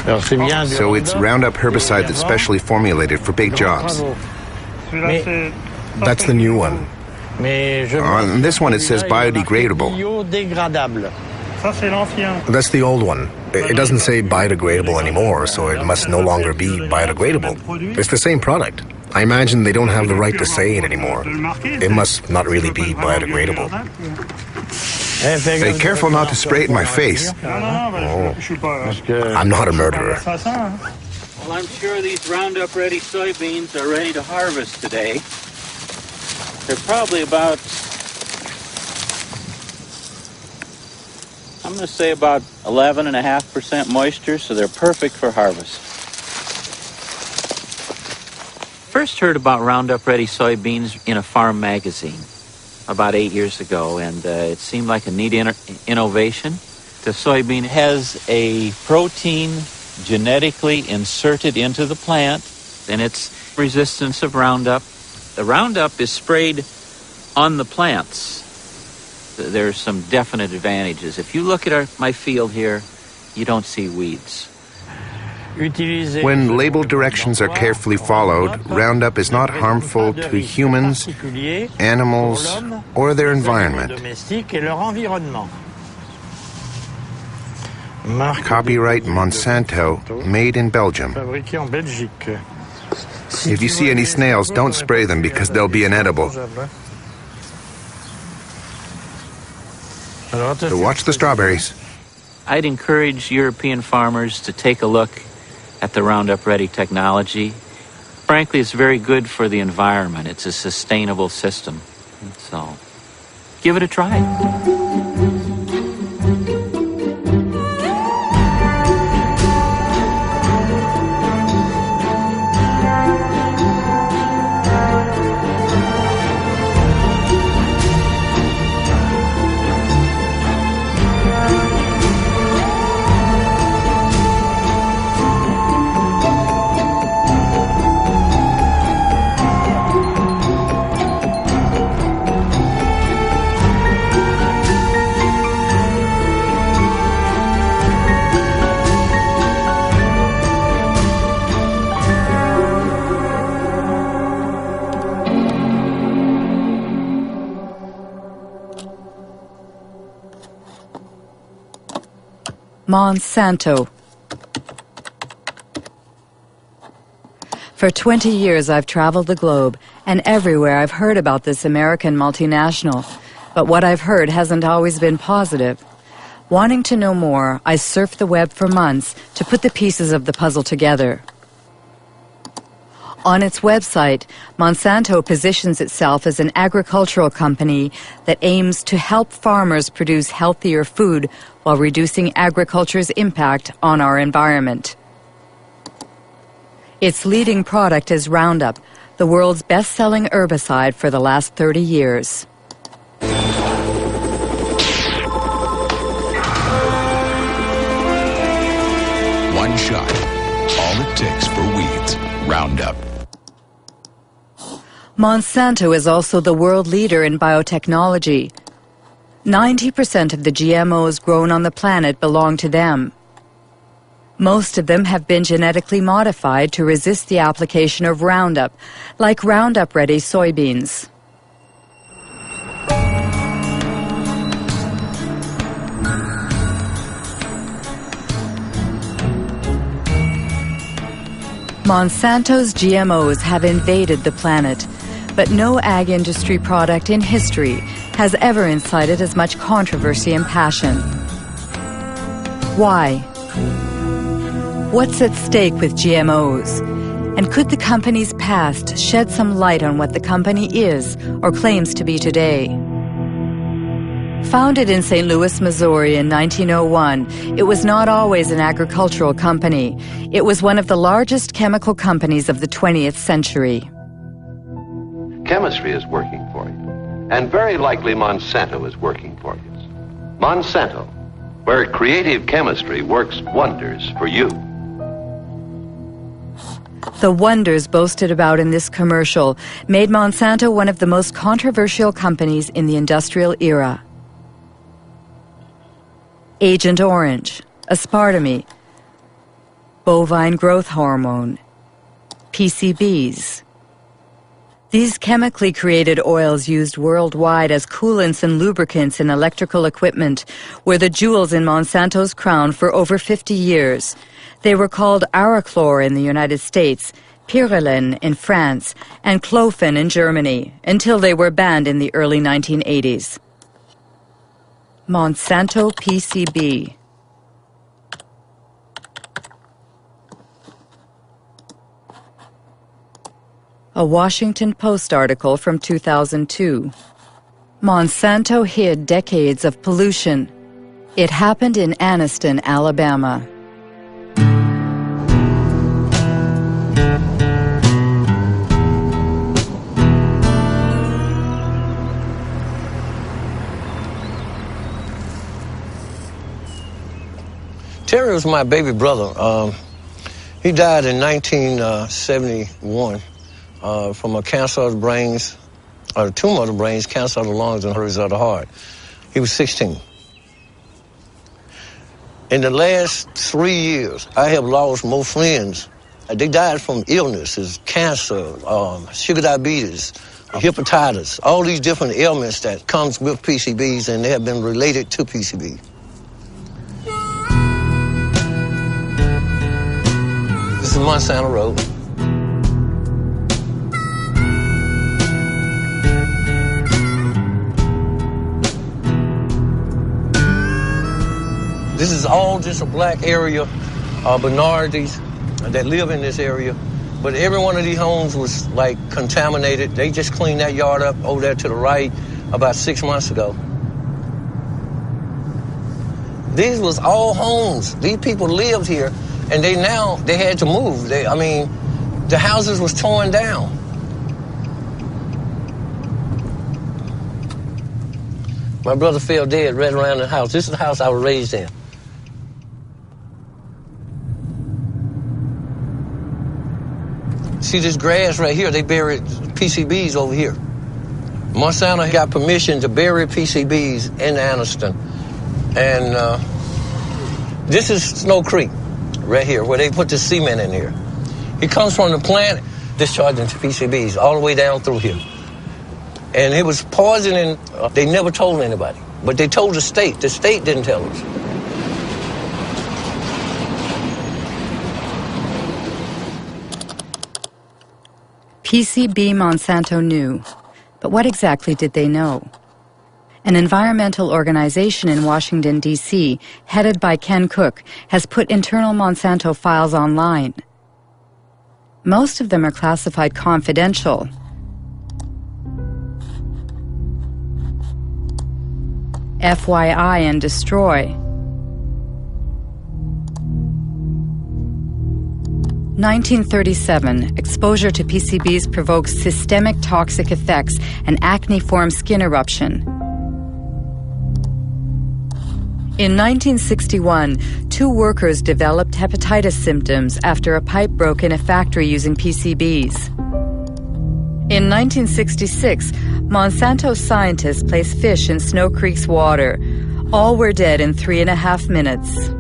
So it's Roundup herbicide that's specially formulated for big jobs. That's the new one. On this one it says biodegradable. That's the old one. It doesn't say biodegradable anymore, so it must no longer be biodegradable. It's the same product. I imagine they don't have the right to say it anymore. It must not really be biodegradable. Be careful not to spray it in my face. Oh, I'm not a murderer. Well, I'm sure these Roundup-ready soybeans are ready to harvest today. They're probably about, I'm going to say about 11.5% moisture, so they're perfect for harvest. First heard about Roundup-ready soybeans in a farm magazine about 8 years ago, and it seemed like a neat innovation. The soybean has a protein genetically inserted into the plant, and its resistance of Roundup. The Roundup is sprayed on the plants. There's some definite advantages. If you look at my field here, you don't see weeds. When label directions are carefully followed, Roundup is not harmful to humans, animals, or their environment. Copyright Monsanto, made in Belgium. If you see any snails, don't spray them because they'll be inedible. So watch the strawberries. I'd encourage European farmers to take a look at the Roundup-ready technology. Frankly, it's very good for the environment. It's a sustainable system. So, give it a try. Monsanto. For 20 years I've traveled the globe, and everywhere I've heard about this American multinational. But what I've heard hasn't always been positive. Wanting to know more, I surfed the web for months to put the pieces of the puzzle together. On its website, Monsanto positions itself as an agricultural company that aims to help farmers produce healthier food while reducing agriculture's impact on our environment. Its leading product is Roundup, the world's best-selling herbicide for the last 30 years. One shot, all it takes for weeds, Roundup. Monsanto is also the world leader in biotechnology. 90% of the GMOs grown on the planet belong to them. Most of them have been genetically modified to resist the application of Roundup, like Roundup-ready soybeans. Monsanto's GMOs have invaded the planet, but no ag industry product in history has ever incited as much controversy and passion. Why? What's at stake with GMOs? And could the company's past shed some light on what the company is or claims to be today? Founded in St. Louis, Missouri in 1901, it was not always an agricultural company. It was one of the largest chemical companies of the 20th century. Chemistry is working for you, and very likely Monsanto is working for you. Monsanto, where creative chemistry works wonders for you. The wonders boasted about in this commercial made Monsanto one of the most controversial companies in the industrial era. Agent Orange, aspartame, bovine growth hormone, PCBs. These chemically created oils used worldwide as coolants and lubricants in electrical equipment were the jewels in Monsanto's crown for over 50 years. They were called Arachlor in the United States, Pyrrolin in France, and Clofen in Germany, until they were banned in the early 1980s. Monsanto PCB. A Washington Post article from 2002. Monsanto hid decades of pollution. It happened in Anniston, Alabama. Terry was my baby brother. He died in 1971 from a cancer of the brains, or a tumor of the brains, cancer of the lungs, and hurries of the heart. He was 16. In the last 3 years, I have lost more friends. They died from illnesses, cancer, sugar diabetes, hepatitis, all these different ailments that comes with PCBs, and they have been related to PCB. This is Monsanto Road. This is all just a black area, minorities that live in this area. But every one of these homes was like contaminated. They just cleaned that yard up over there to the right about 6 months ago. These was all homes. These people lived here, and they had to move. The houses was torn down. My brother fell dead right around the house. This is the house I was raised in. See this grass right here? They buried PCBs over here. Monsanto got permission to bury PCBs in Anniston. And this is Snow Creek right here, where they put the cement in here. It comes from the plant discharging to PCBs all the way down through here. And it was poisoning. They never told anybody, but they told the state. The state didn't tell us. PCB Monsanto knew, but what exactly did they know? An environmental organization in Washington, D.C., headed by Ken Cook, has put internal Monsanto files online. Most of them are classified confidential. FYI and destroy. 1937, exposure to PCBs provokes systemic toxic effects and acne-form skin eruption. In 1961, 2 workers developed hepatitis symptoms after a pipe broke in a factory using PCBs. In 1966, Monsanto scientists placed fish in Snow Creek's water. All were dead in 3.5 minutes.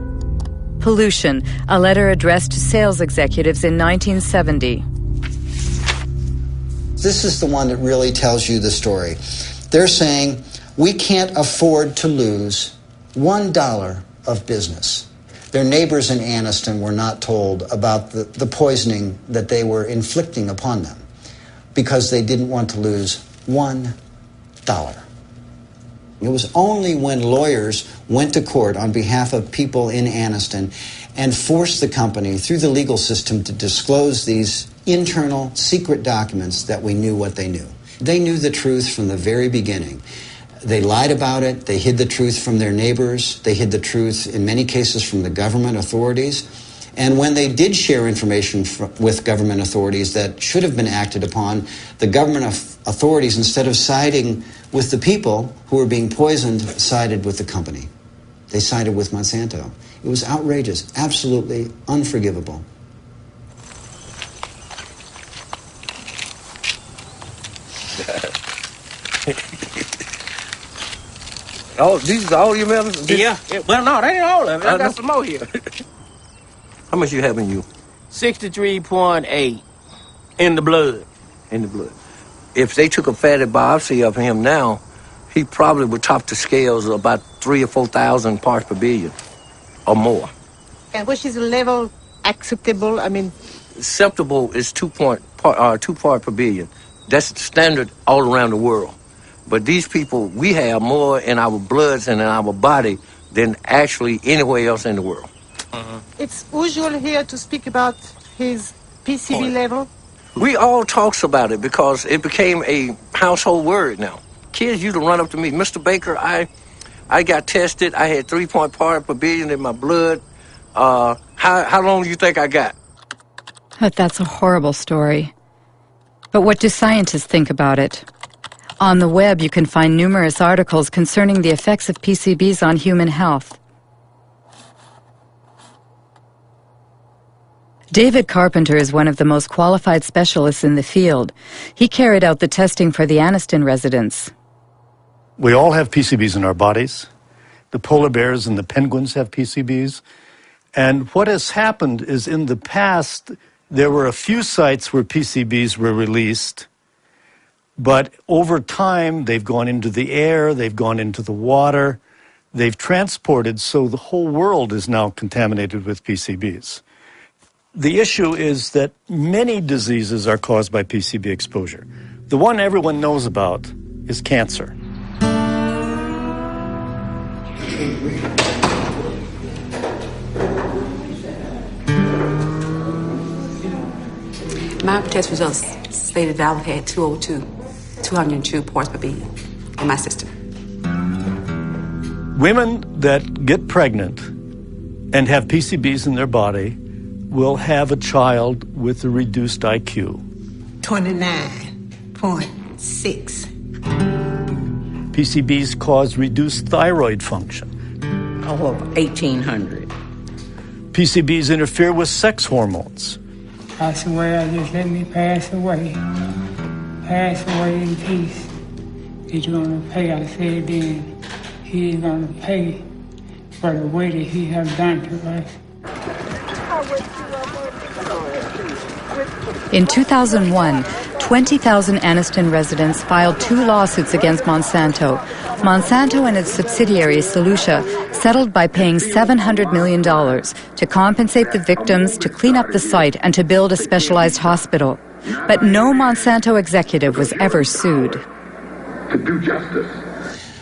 Pollution, a letter addressed to sales executives in 1970. This is the one that really tells you the story. They're saying, we can't afford to lose $1 of business. Their neighbors in Anniston were not told about the poisoning that they were inflicting upon them because they didn't want to lose $1. It was only when lawyers went to court on behalf of people in Anniston and forced the company through the legal system to disclose these internal secret documents that we knew what they knew. They knew the truth from the very beginning. They lied about it. They hid the truth from their neighbors. They hid the truth, in many cases, from the government authorities. And when they did share information with government authorities that should have been acted upon, the government authorities, instead of siding with the people who were being poisoned, sided with the company. They sided with Monsanto. It was outrageous, absolutely unforgivable. Oh, these are all your medicines? Yeah. Well, no, that ain't all of it. I got some more here. How much you have in you? 63.8 in the blood. In the blood. If they took a fatty biopsy of him now, he probably would top the scales about 3,000 or 4,000 parts per billion or more. And which is the level acceptable? I mean, Acceptable is 2 part per billion. That's standard all around the world. But these people, we have more in our bloods and in our body than actually anywhere else in the world. it's usual here to speak about his PCB level. We all talks about it because it became a household word now. Kids used to run up to me, Mr. Baker, I got tested. I had 3 part per billion in my blood. How long do you think I got? That's a horrible story. But what do scientists think about it? On the web, you can find numerous articles concerning the effects of PCBs on human health. David Carpenter is one of the most qualified specialists in the field. He carried out the testing for the Anniston residents. We all have PCBs in our bodies. The polar bears and the penguins have PCBs. And what has happened is in the past, there were a few sites where PCBs were released, but over time, they've gone into the air, they've gone into the water, they've transported, so the whole world is now contaminated with PCBs. The issue is that many diseases are caused by PCB exposure. The one everyone knows about is cancer. My test results stated that I had 202 parts per billion in my system. Women that get pregnant and have PCBs in their body will have a child with a reduced IQ. 29.6. PCBs cause reduced thyroid function. Over 1,800. PCBs interfere with sex hormones. Pass away, I just let me pass away. Pass away in peace. He's gonna pay, I said then. He's gonna pay for the way that he has done to us. In 2001, 20,000 Anniston residents filed 2 lawsuits against Monsanto. Monsanto and its subsidiary Solutia settled by paying $700 million to compensate the victims, to clean up the site, and to build a specialized hospital. But no Monsanto executive was ever sued. To do justice.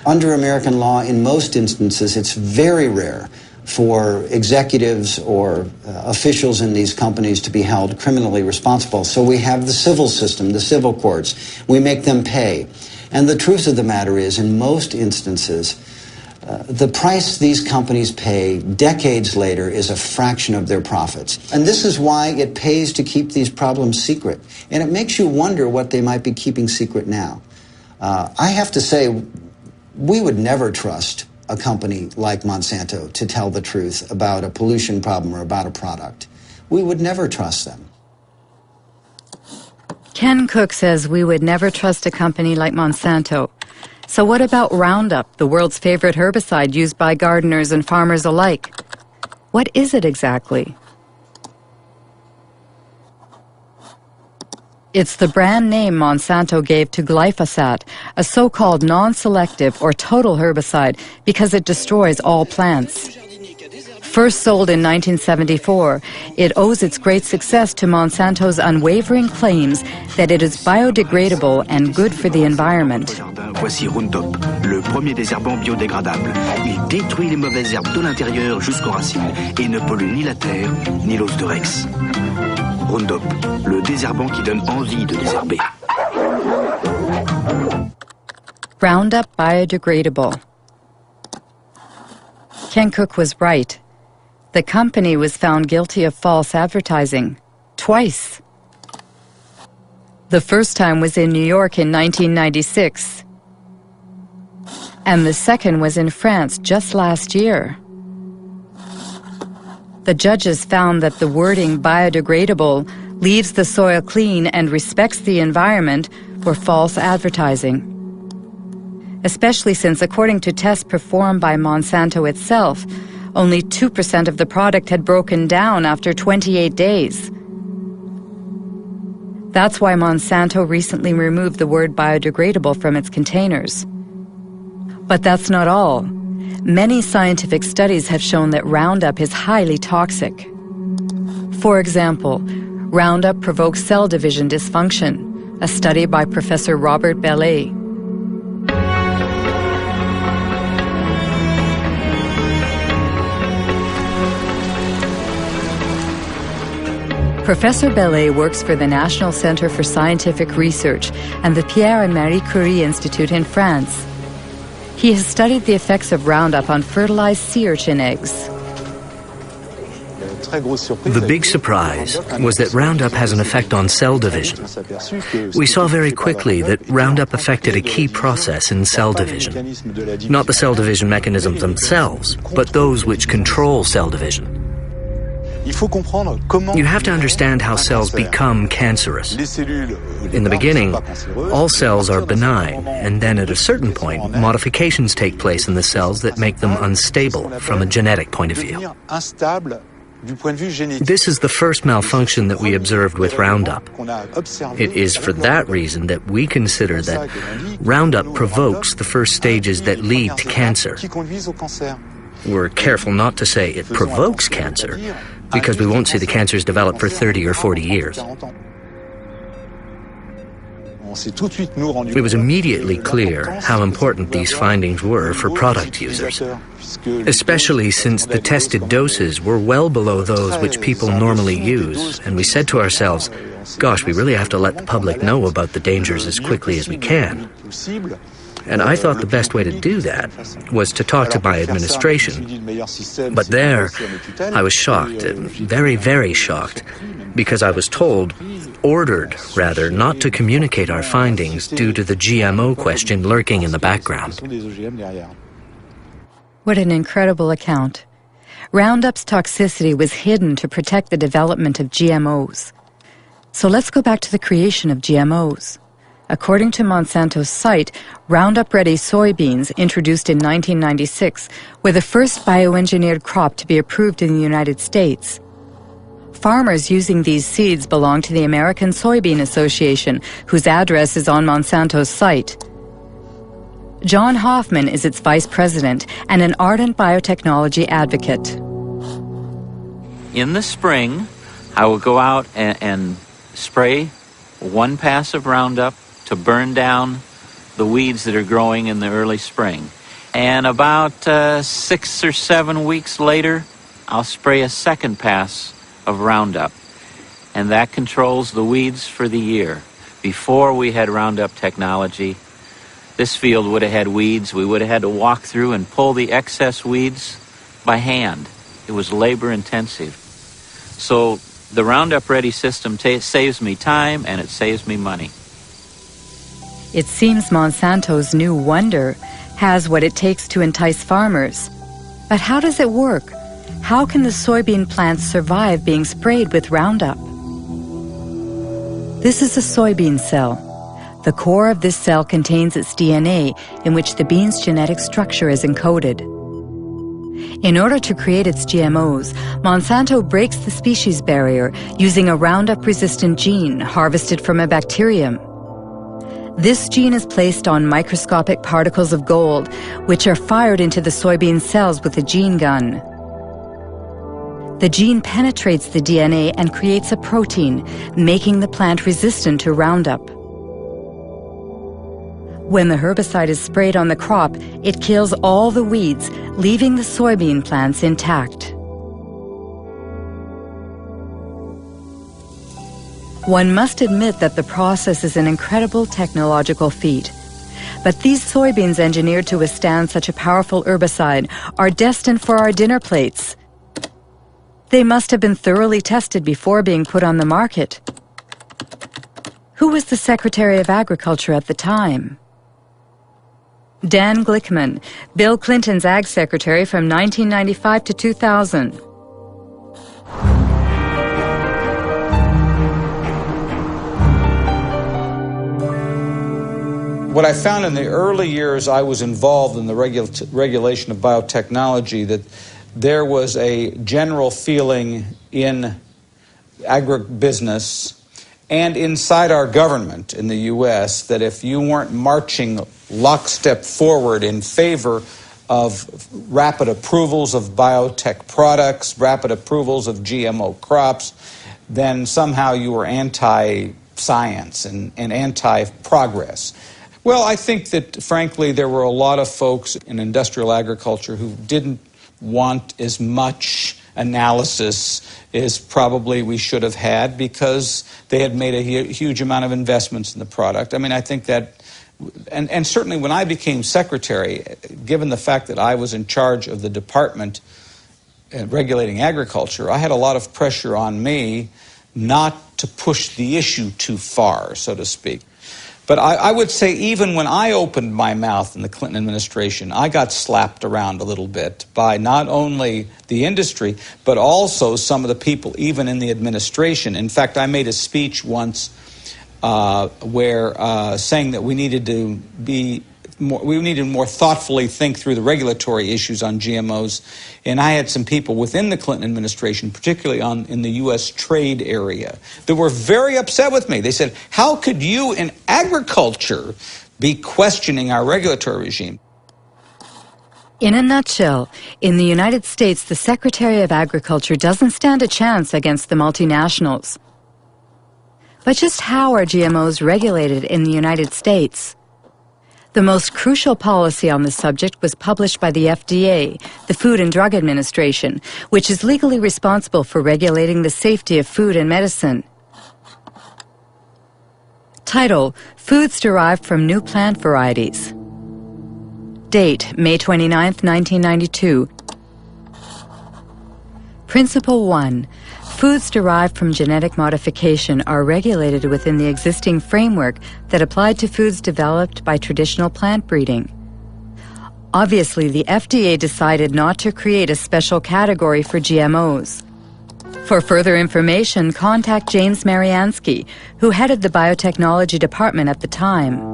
Under American law, in most instances, it's very rare for executives or officials in these companies to be held criminally responsible. So we have the civil system, the civil courts. We make them pay. And the truth of the matter is, in most instances, the price these companies pay decades later is a fraction of their profits. And this is why it pays to keep these problems secret. And it makes you wonder what they might be keeping secret now. I have to say, we would never trust a company like Monsanto to tell the truth about a pollution problem or about a product. We would never trust them. Ken Cook says we would never trust a company like Monsanto. So what about Roundup, the world's favorite herbicide used by gardeners and farmers alike? What is it exactly? It's the brand name Monsanto gave to glyphosate, a so-called non-selective or total herbicide, because it destroys all plants. First sold in 1974, it owes its great success to Monsanto's unwavering claims that it is biodegradable and good for the environment. Voici Roundup, le premier désherbant biodégradable. Il détruit les mauvaises herbes de l'intérieur jusqu'aux racines et ne pollue ni la terre ni l'os de Rex. Roundup, le désherbant qui donne envie de désherber. Roundup biodegradable. Ken Cook was right. The company was found guilty of false advertising. Twice. The first time was in New York in 1996. And the second was in France just last year. The judges found that the wording biodegradable, leaves the soil clean and respects the environment were false advertising. Especially since, according to tests performed by Monsanto itself, Only 2% of the product had broken down after 28 days. That's why Monsanto recently removed the word biodegradable from its containers. But that's not all. Many scientific studies have shown that Roundup is highly toxic. For example, Roundup provokes cell division dysfunction, a study by Professor Robert Bellet. Professor Bellet works for the National Center for Scientific Research and the Pierre and Marie Curie Institute in France. He has studied the effects of Roundup on fertilized sea urchin eggs. The big surprise was that Roundup has an effect on cell division. We saw very quickly that Roundup affected a key process in cell division. Not the cell division mechanisms themselves, but those which control cell division. You have to understand how cells become cancerous. In the beginning, all cells are benign, and then at a certain point, modifications take place in the cells that make them unstable from a genetic point of view. This is the first malfunction that we observed with Roundup. It is for that reason that we consider that Roundup provokes the first stages that lead to cancer. We're careful not to say it provokes cancer, because we won't see the cancers develop for 30 or 40 years. It was immediately clear how important these findings were for product users, especially since the tested doses were well below those which people normally use, and we said to ourselves, gosh, we really have to let the public know about the dangers as quickly as we can. And I thought the best way to do that was to talk to my administration. But there, I was shocked, very, very shocked, because I was ordered, not to communicate our findings due to the GMO question lurking in the background. What an incredible account. Roundup's toxicity was hidden to protect the development of GMOs. So let's go back to the creation of GMOs. According to Monsanto's site, Roundup-ready soybeans, introduced in 1996, were the first bioengineered crop to be approved in the United States. Farmers using these seeds belong to the American Soybean Association, whose address is on Monsanto's site. John Hoffman is its vice president and an ardent biotechnology advocate. In the spring, I will go out and spray one pass of Roundup to burn down the weeds that are growing in the early spring. And about 6 or 7 weeks later, I'll spray a second pass of Roundup. And that controls the weeds for the year. Before we had Roundup technology, this field would have had weeds. We would have had to walk through and pull the excess weeds by hand. It was labor intensive. So the Roundup Ready system saves me time and it saves me money. It seems Monsanto's new wonder has what it takes to entice farmers. But how does it work? How can the soybean plants survive being sprayed with Roundup? This is a soybean cell. The core of this cell contains its DNA, in which the bean's genetic structure is encoded. In order to create its GMOs, Monsanto breaks the species barrier using a Roundup-resistant gene harvested from a bacterium. This gene is placed on microscopic particles of gold, which are fired into the soybean cells with a gene gun. The gene penetrates the DNA and creates a protein, making the plant resistant to Roundup. When the herbicide is sprayed on the crop, it kills all the weeds, leaving the soybean plants intact. One must admit that the process is an incredible technological feat. But these soybeans engineered to withstand such a powerful herbicide are destined for our dinner plates. They must have been thoroughly tested before being put on the market. Who was the Secretary of Agriculture at the time? Dan Glickman, Bill Clinton's Ag Secretary from 1995 to 2000. What I found in the early years I was involved in the regulation of biotechnology, that there was a general feeling in agribusiness and inside our government in the U.S. that if you weren't marching lockstep forward in favor of rapid approvals of biotech products, rapid approvals of GMO crops, then somehow you were anti-science and anti-progress. Well, I think that, frankly, there were a lot of folks in industrial agriculture who didn't want as much analysis as probably we should have had because they had made a huge amount of investments in the product. I mean, I think that, and certainly when I became secretary, given the fact that I was in charge of the department regulating agriculture, I had a lot of pressure on me not to push the issue too far, so to speak. But I would say even when I opened my mouth in the Clinton administration, I got slapped around a little bit by not only the industry, but also some of the people even in the administration. In fact, I made a speech once where saying that we needed to more thoughtfully think through the regulatory issues on GMOs. And I had some people within the Clinton administration, particularly in the U.S. trade area, that were very upset with me. They said, how could you in agriculture be questioning our regulatory regime? In a nutshell, in the United States, the Secretary of Agriculture doesn't stand a chance against the multinationals. But just how are GMOs regulated in the United States? The most crucial policy on the subject was published by the FDA, the Food and Drug Administration, which is legally responsible for regulating the safety of food and medicine. Title: Foods Derived from New Plant Varieties. Date: May 29, 1992. Principle 1. Foods derived from genetic modification are regulated within the existing framework that applied to foods developed by traditional plant breeding. Obviously, the FDA decided not to create a special category for GMOs. For further information, contact James Mariansky, who headed the biotechnology department at the time.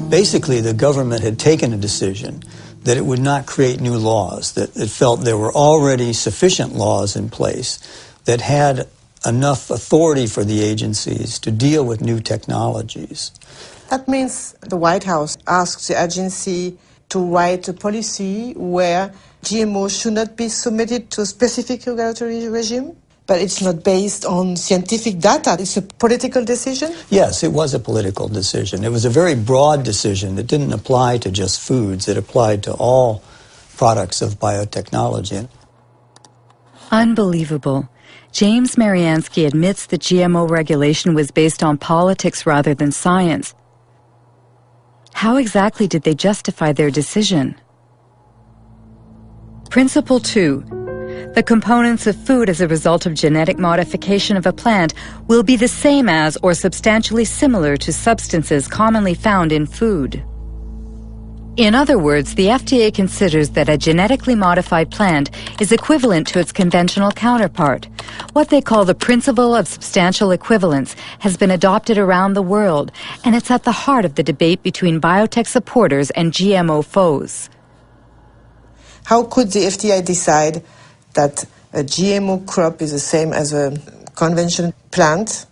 Basically, the government had taken a decision that it would not create new laws, that it felt there were already sufficient laws in place that had enough authority for the agencies to deal with new technologies. That means the White House asks the agency to write a policy where GMO should not be submitted to a specific regulatory regime? But it's not based on scientific data. It's a political decision? Yes, it was a political decision. It was a very broad decision that didn't apply to just foods. It applied to all products of biotechnology. Unbelievable. James Mariansky admits that GMO regulation was based on politics rather than science. How exactly did they justify their decision? Principle 2. The components of food as a result of genetic modification of a plant will be the same as or substantially similar to substances commonly found in food. In other words, the FDA considers that a genetically modified plant is equivalent to its conventional counterpart. What they call the principle of substantial equivalence has been adopted around the world, and it's at the heart of the debate between biotech supporters and GMO foes. How could the FDA decide that a GMO crop is the same as a conventional plant?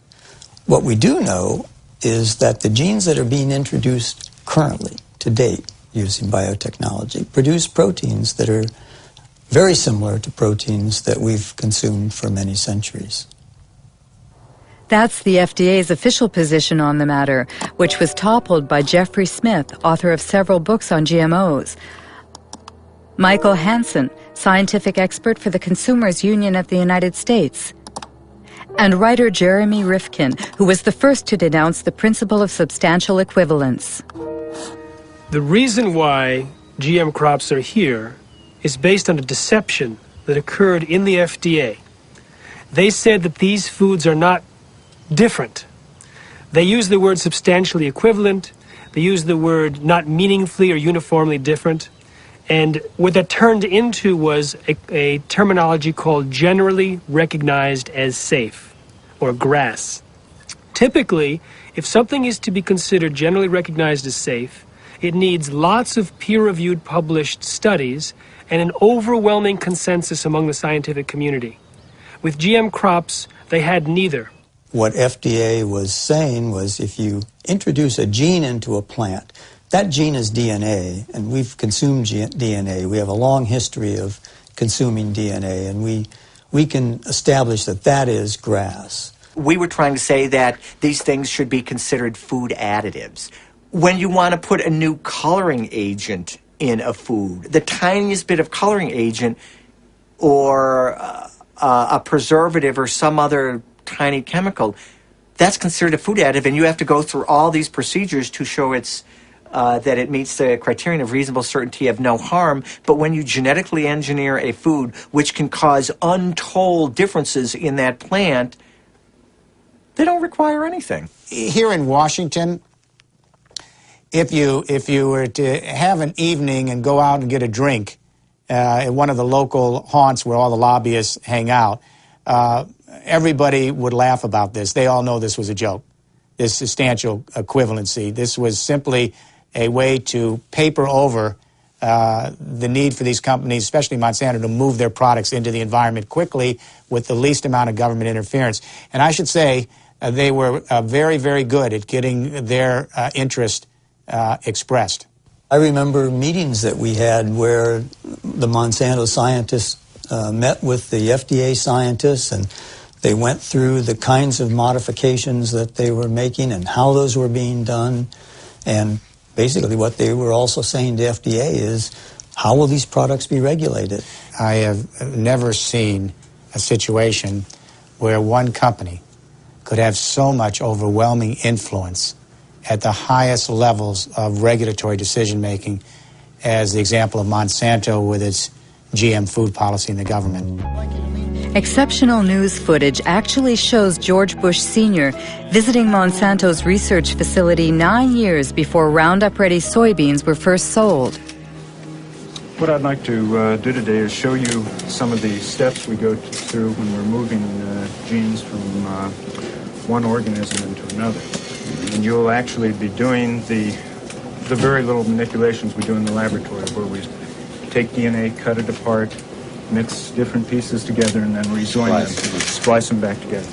What we do know is that the genes that are being introduced currently, to date, using biotechnology, produce proteins that are very similar to proteins that we've consumed for many centuries. That's the FDA's official position on the matter, which was toppled by Jeffrey Smith, author of several books on GMOs. Michael Hansen, scientific expert for the Consumers Union of the United States. And writer Jeremy Rifkin, who was the first to denounce the principle of substantial equivalence. The reason why GM crops are here is based on a deception that occurred in the FDA. They said that these foods are not different. They use the word substantially equivalent. They use the word not meaningfully or uniformly different. And what that turned into was a terminology called generally recognized as safe. or grass. Typically, if something is to be considered generally recognized as safe, it needs lots of peer-reviewed published studies and an overwhelming consensus among the scientific community. With GM crops, they had neither. What FDA was saying was if you introduce a gene into a plant, that gene is DNA, and we've consumed DNA. We have a long history of consuming DNA, and we can establish that that is grass. We were trying to say that these things should be considered food additives. When you want to put a new coloring agent in a food, the tiniest bit of coloring agent or a preservative or some other tiny chemical, that's considered a food additive, and you have to go through all these procedures to show that it meets the criterion of reasonable certainty of no harm. But when you genetically engineer a food which can cause untold differences in that plant, they don't require anything. Here in Washington, if you were to have an evening and go out and get a drink at one of the local haunts where all the lobbyists hang out, everybody would laugh about this. They all know this was a joke, this substantial equivalency. This was simply a way to paper over the need for these companies, especially Monsanto, to move their products into the environment quickly with the least amount of government interference. And I should say they were very, very good at getting their interest expressed. I remember meetings that we had where the Monsanto scientists met with the FDA scientists, and they went through the kinds of modifications that they were making and how those were being done. And basically what they were also saying to FDA is, how will these products be regulated? I have never seen a situation where one company could have so much overwhelming influence at the highest levels of regulatory decision-making as the example of Monsanto with its GM food policy in the government. Exceptional news footage actually shows George Bush Sr. visiting Monsanto's research facility 9 years before Roundup-ready soybeans were first sold. What I'd like to do today is show you some of the steps we go through when we're moving genes from one organism into another. And you'll actually be doing the very little manipulations we do in the laboratory, where we take DNA, cut it apart, mix different pieces together, and then rejoin them, splice them back together.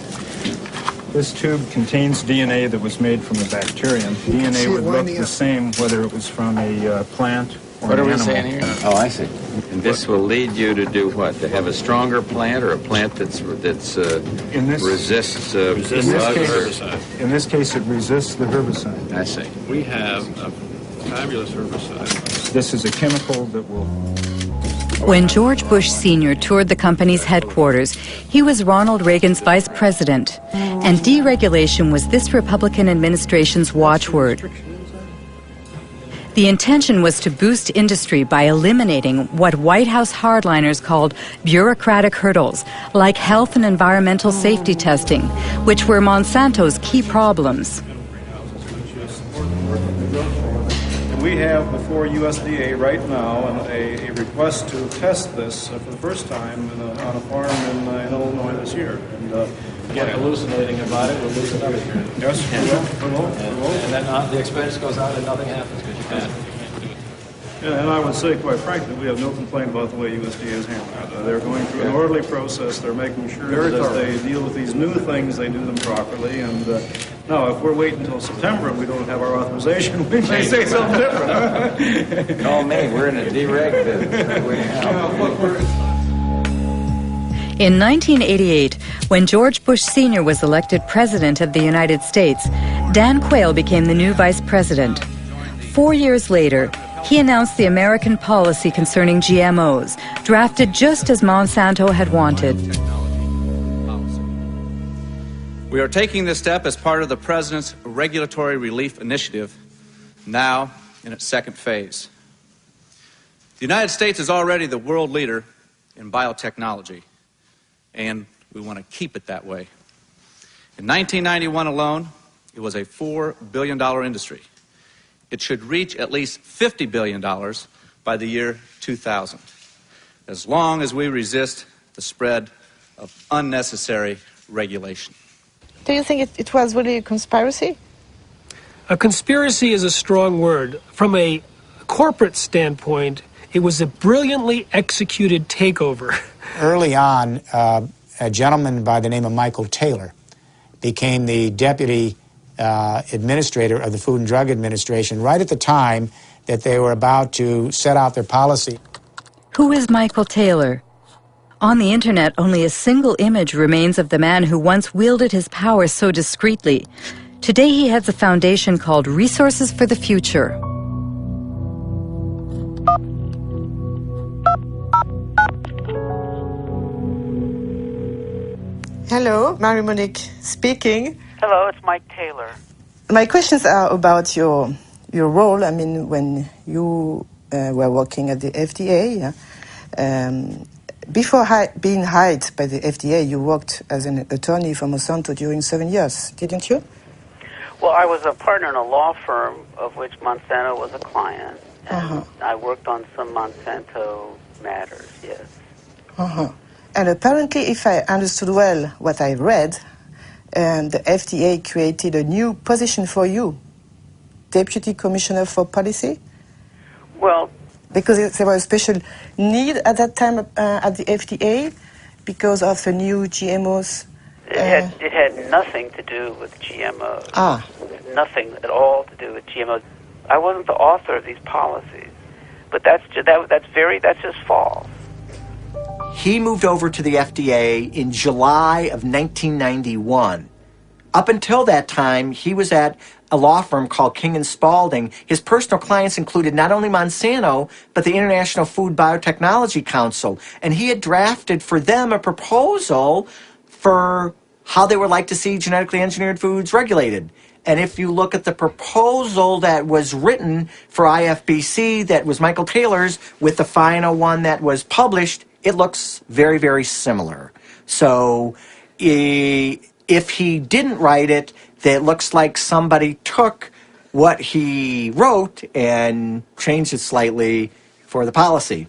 This tube contains DNA that was made from a bacterium. DNA would look the same whether it was from a plant or what an are we animal. saying here? Oh, I see. And this will lead you to do what? To have a stronger plant, or a plant that's resists herbicide? In this case, it resists the herbicide. I see. We have a fabulous herbicide. This is a chemical that will... When George Bush Sr. toured the company's headquarters, he was Ronald Reagan's vice president, and deregulation was this Republican administration's watchword. The intention was to boost industry by eliminating what White House hardliners called bureaucratic hurdles, like health and environmental safety testing, which were Monsanto's key problems. We have before USDA right now a request to test this for the first time on a farm in Illinois this year. And, Get hallucinating about it, we'll lose it up. Yes, we will. And then the expense goes out and nothing happens because you can't do it. Yeah, and I would say, quite frankly, we have no complaint about the way USDA is handling it. They're going through an orderly process. They're making sure that as they deal with these new things, they do them properly. And now, if we're waiting until September and we don't have our authorization, we may say something different. Call me. We're in a dereg business. In 1988, when George Bush Sr. was elected President of the United States, Dan Quayle became the new Vice President. 4 years later, he announced the American policy concerning GMOs, drafted just as Monsanto had wanted. We are taking this step as part of the President's Regulatory Relief Initiative, now in its second phase. The United States is already the world leader in biotechnology, and we want to keep it that way. In 1991 alone, it was a $4 billion industry. It should reach at least $50 billion by the year 2000, as long as we resist the spread of unnecessary regulation. Do you think it was really a conspiracy? A conspiracy is a strong word. From a corporate standpoint, it was a brilliantly executed takeover. Early on, a gentleman by the name of Michael Taylor became the deputy administrator of the Food and Drug Administration right at the time that they were about to set out their policy. Who is Michael Taylor? On the internet, only a single image remains of the man who once wielded his power so discreetly. Today he heads a foundation called Resources for the Future. Hello, Marie-Monique speaking. Hello, it's Mike Taylor. My questions are about your role. I mean, when you were working at the FDA, before being hired by the FDA, you worked as an attorney for Monsanto during 7 years, didn't you? Well, I was a partner in a law firm of which Monsanto was a client, and I worked on some Monsanto matters, yes. And apparently, if I understood well what I read, the FDA created a new position for you, Deputy Commissioner for Policy? Well, because there was a special need at that time at the FDA because of the new GMOs? It had nothing to do with GMOs. Nothing at all to do with GMOs. I wasn't the author of these policies, but that's just false. He moved over to the FDA in July of 1991. Up until that time, he was at a law firm called King & Spalding. His personal clients included not only Monsanto, but the International Food Biotechnology Council. And he had drafted for them a proposal for how they would like to see genetically engineered foods regulated. And if you look at the proposal that was written for IFBC, that was Michael Taylor's, with the final one that was published, it looks very, very similar. So if he didn't write it, it looks like somebody took what he wrote and changed it slightly for the policy.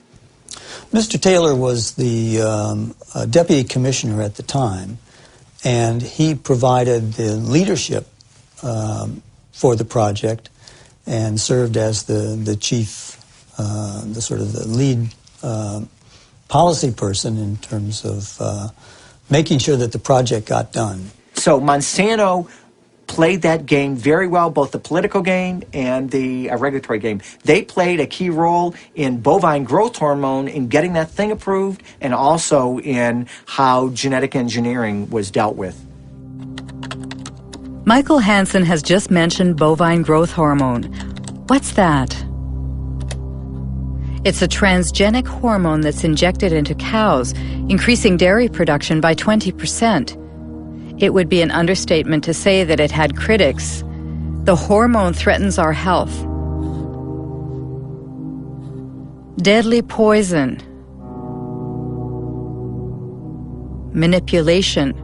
Mr. Taylor was the deputy commissioner at the time, and he provided the leadership for the project and served as the chief, the sort of the lead policy person in terms of making sure that the project got done. So Monsanto played that game very well, both the political game and the regulatory game. They played a key role in bovine growth hormone in getting that thing approved, and also in how genetic engineering was dealt with. Michael Hansen has just mentioned bovine growth hormone. What's that? It's a transgenic hormone that's injected into cows, increasing dairy production by 20%. It would be an understatement to say that it had critics. The hormone threatens our health. Deadly poison. Manipulation.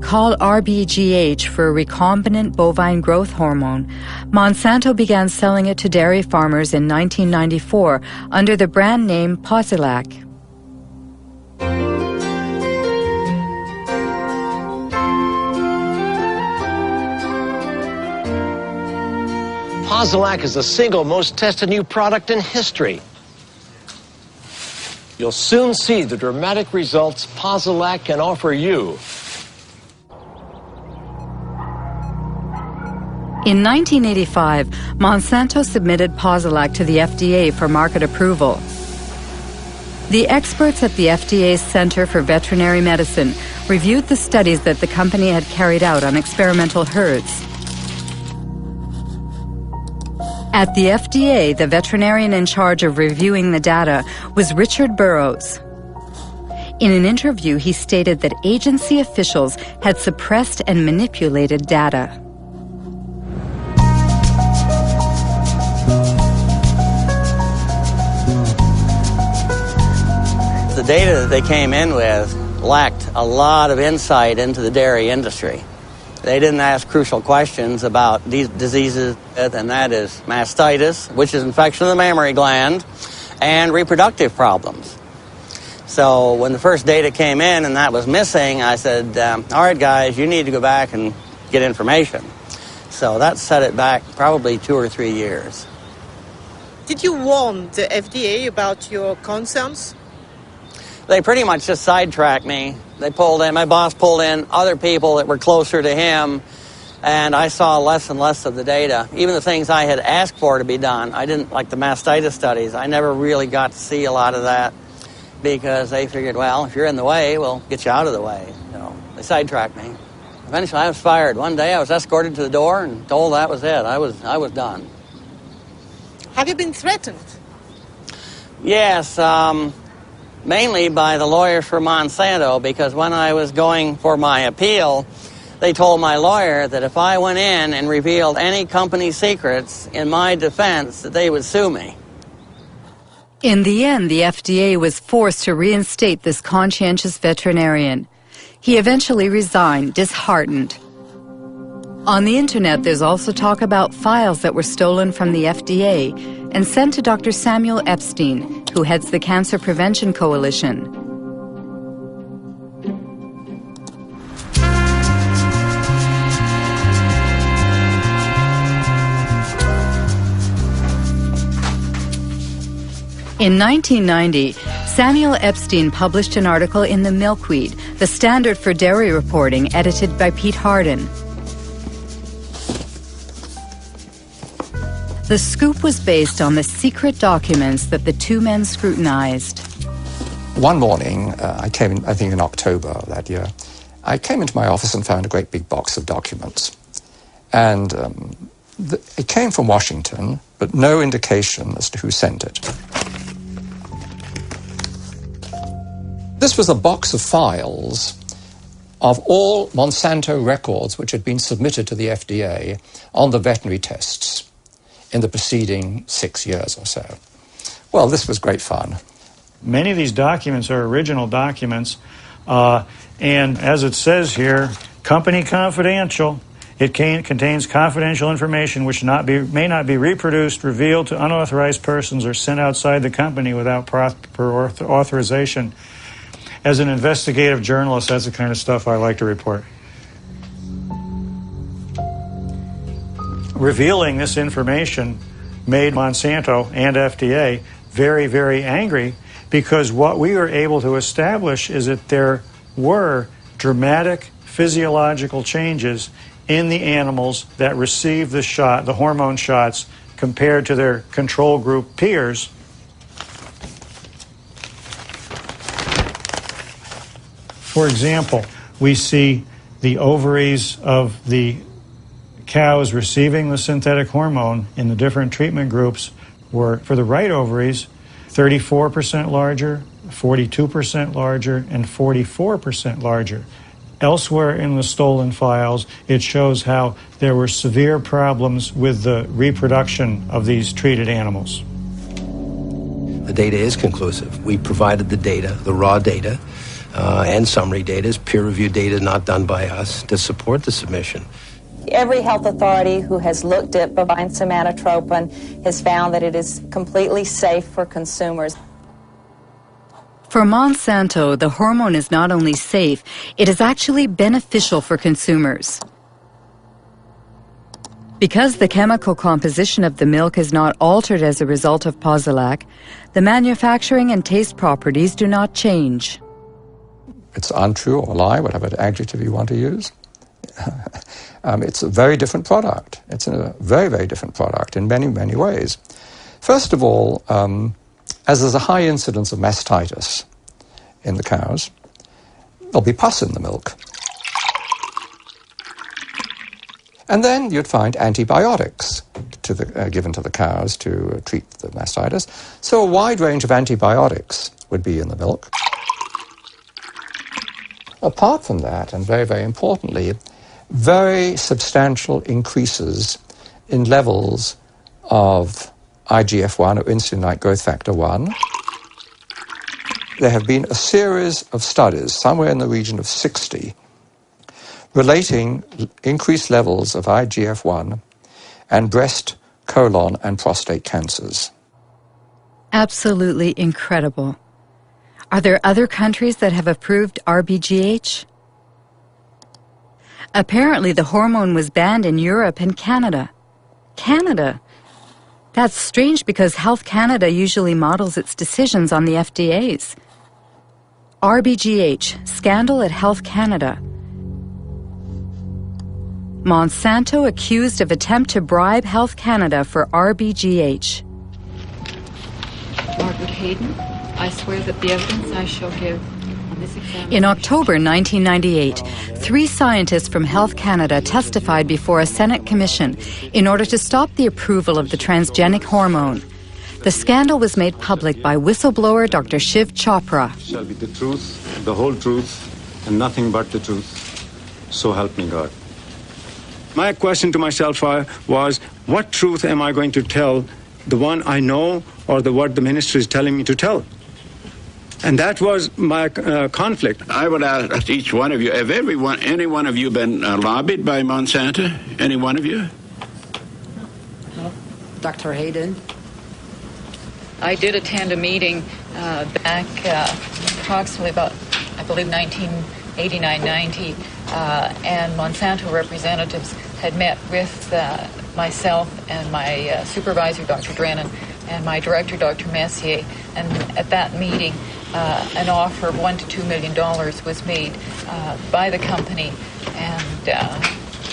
Called RBGH for recombinant bovine growth hormone, Monsanto began selling it to dairy farmers in 1994 under the brand name Posilac. Posilac is the single most tested new product in history. You'll soon see the dramatic results Posilac can offer you. In 1985, Monsanto submitted Posilac to the FDA for market approval. The experts at the FDA's Center for Veterinary Medicine reviewed the studies that the company had carried out on experimental herds. At the FDA, the veterinarian in charge of reviewing the data was Richard Burrows. In an interview, he stated that agency officials had suppressed and manipulated data. The data that they came in with lacked a lot of insight into the dairy industry. They didn't ask crucial questions about these diseases, and that is mastitis, which is infection of the mammary gland, and reproductive problems. So when the first data came in and that was missing, I said, all right, guys, you need to go back and get information. So that set it back probably 2 or 3 years. Did you warn the FDA about your concerns? They pretty much just sidetracked me. They pulled in, my boss pulled in other people that were closer to him, and I saw less and less of the data. Even the things I had asked for to be done, I didn't, like the mastitis studies, I never really got to see a lot of that because they figured, well, if you're in the way, we'll get you out of the way. So they sidetracked me. Eventually I was fired. One day I was escorted to the door and told that was it. I was done. Have you been threatened? Yes, mainly by the lawyers for Monsanto, because when I was going for my appeal, they told my lawyer that if I went in and revealed any company secrets in my defense, that they would sue me. In the end, the FDA was forced to reinstate this conscientious veterinarian. He eventually resigned, disheartened. On the internet, there's also talk about files that were stolen from the FDA and sent to Dr. Samuel Epstein, who heads the Cancer Prevention Coalition. In 1990, Samuel Epstein published an article in The Milkweed, the standard for dairy reporting, edited by Pete Hardin. The scoop was based on the secret documents that the two men scrutinized. One morning, I came in, I think in October of that year, I came into my office and found a great big box of documents. And it came from Washington, but no indication as to who sent it. This was a box of files of all Monsanto records which had been submitted to the FDA on the veterinary tests in the preceding 6 years or so. Well, this was great fun. Many of these documents are original documents, and as it says here, company confidential. It contains confidential information which may not be reproduced, revealed to unauthorized persons, or sent outside the company without proper authorization. As an investigative journalist, that's the kind of stuff I like to report. Revealing this information made Monsanto and FDA very, very angry, because what we were able to establish is that there were dramatic physiological changes in the animals that received the shot, the hormone shots, compared to their control group peers. For example, we see the ovaries of the cows receiving the synthetic hormone in the different treatment groups were, for the right ovaries, 34% larger, 42% larger, and 44% larger. Elsewhere in the stolen files, it shows how there were severe problems with the reproduction of these treated animals. The data is conclusive. We provided the data, the raw data, and summary data, is peer-reviewed data not done by us, to support the submission. Every health authority who has looked at bovine somatotropin has found that it is completely safe for consumers. For Monsanto, the hormone is not only safe, it is actually beneficial for consumers. Because the chemical composition of the milk is not altered as a result of Posilac, the manufacturing and taste properties do not change. It's untrue or a lie, whatever adjective you want to use. It's a very different product. It's a very, very different product in many, many ways. First of all, as there's a high incidence of mastitis in the cows, there'll be pus in the milk. And then you'd find antibiotics given to the cows to treat the mastitis. So a wide range of antibiotics would be in the milk. Apart from that, and very, very importantly, very substantial increases in levels of IGF-1, or insulin-like growth factor 1. There have been a series of studies, somewhere in the region of 60, relating increased levels of IGF-1 and breast, colon, and prostate cancers. Absolutely incredible. Are there other countries that have approved RBGH? Apparently, the hormone was banned in Europe and Canada. Canada? That's strange because Health Canada usually models its decisions on the FDA's. RBGH, scandal at Health Canada. Monsanto accused of attempt to bribe Health Canada for RBGH. Margaret Hayden, I swear that the evidence I shall give on this examination... In October 1998, 3 scientists from Health Canada testified before a Senate commission in order to stop the approval of the transgenic hormone. The scandal was made public by whistleblower Dr. Shiv Chopra. Shall be the truth, the whole truth, and nothing but the truth. So help me God. My question to myself was, what truth am I going to tell? The one I know or what the minister is telling me to tell? And that was my conflict. I would ask each one of you, have any one of you been lobbied by Monsanto? Any one of you? No. Dr. Hayden? I did attend a meeting back approximately about, I believe, 1989-90, and Monsanto representatives had met with myself and my supervisor, Dr. Drennan, and my director, Dr. Messier, and at that meeting, an offer of $1 to $2 million was made by the company, and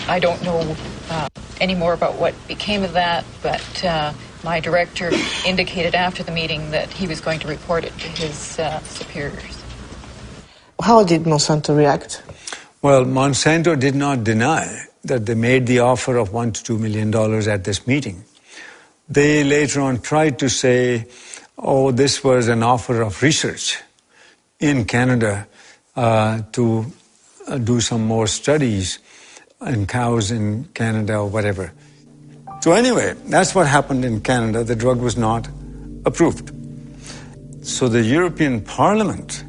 I don't know any more about what became of that, but my director indicated after the meeting that he was going to report it to his superiors. How did Monsanto react? Well, Monsanto did not deny that they made the offer of $1 to $2 million at this meeting. They later on tried to say, oh, this was an offer of research in Canada to do some more studies in cows in Canada or whatever. So anyway, that's what happened in Canada. The drug was not approved. So the European Parliament,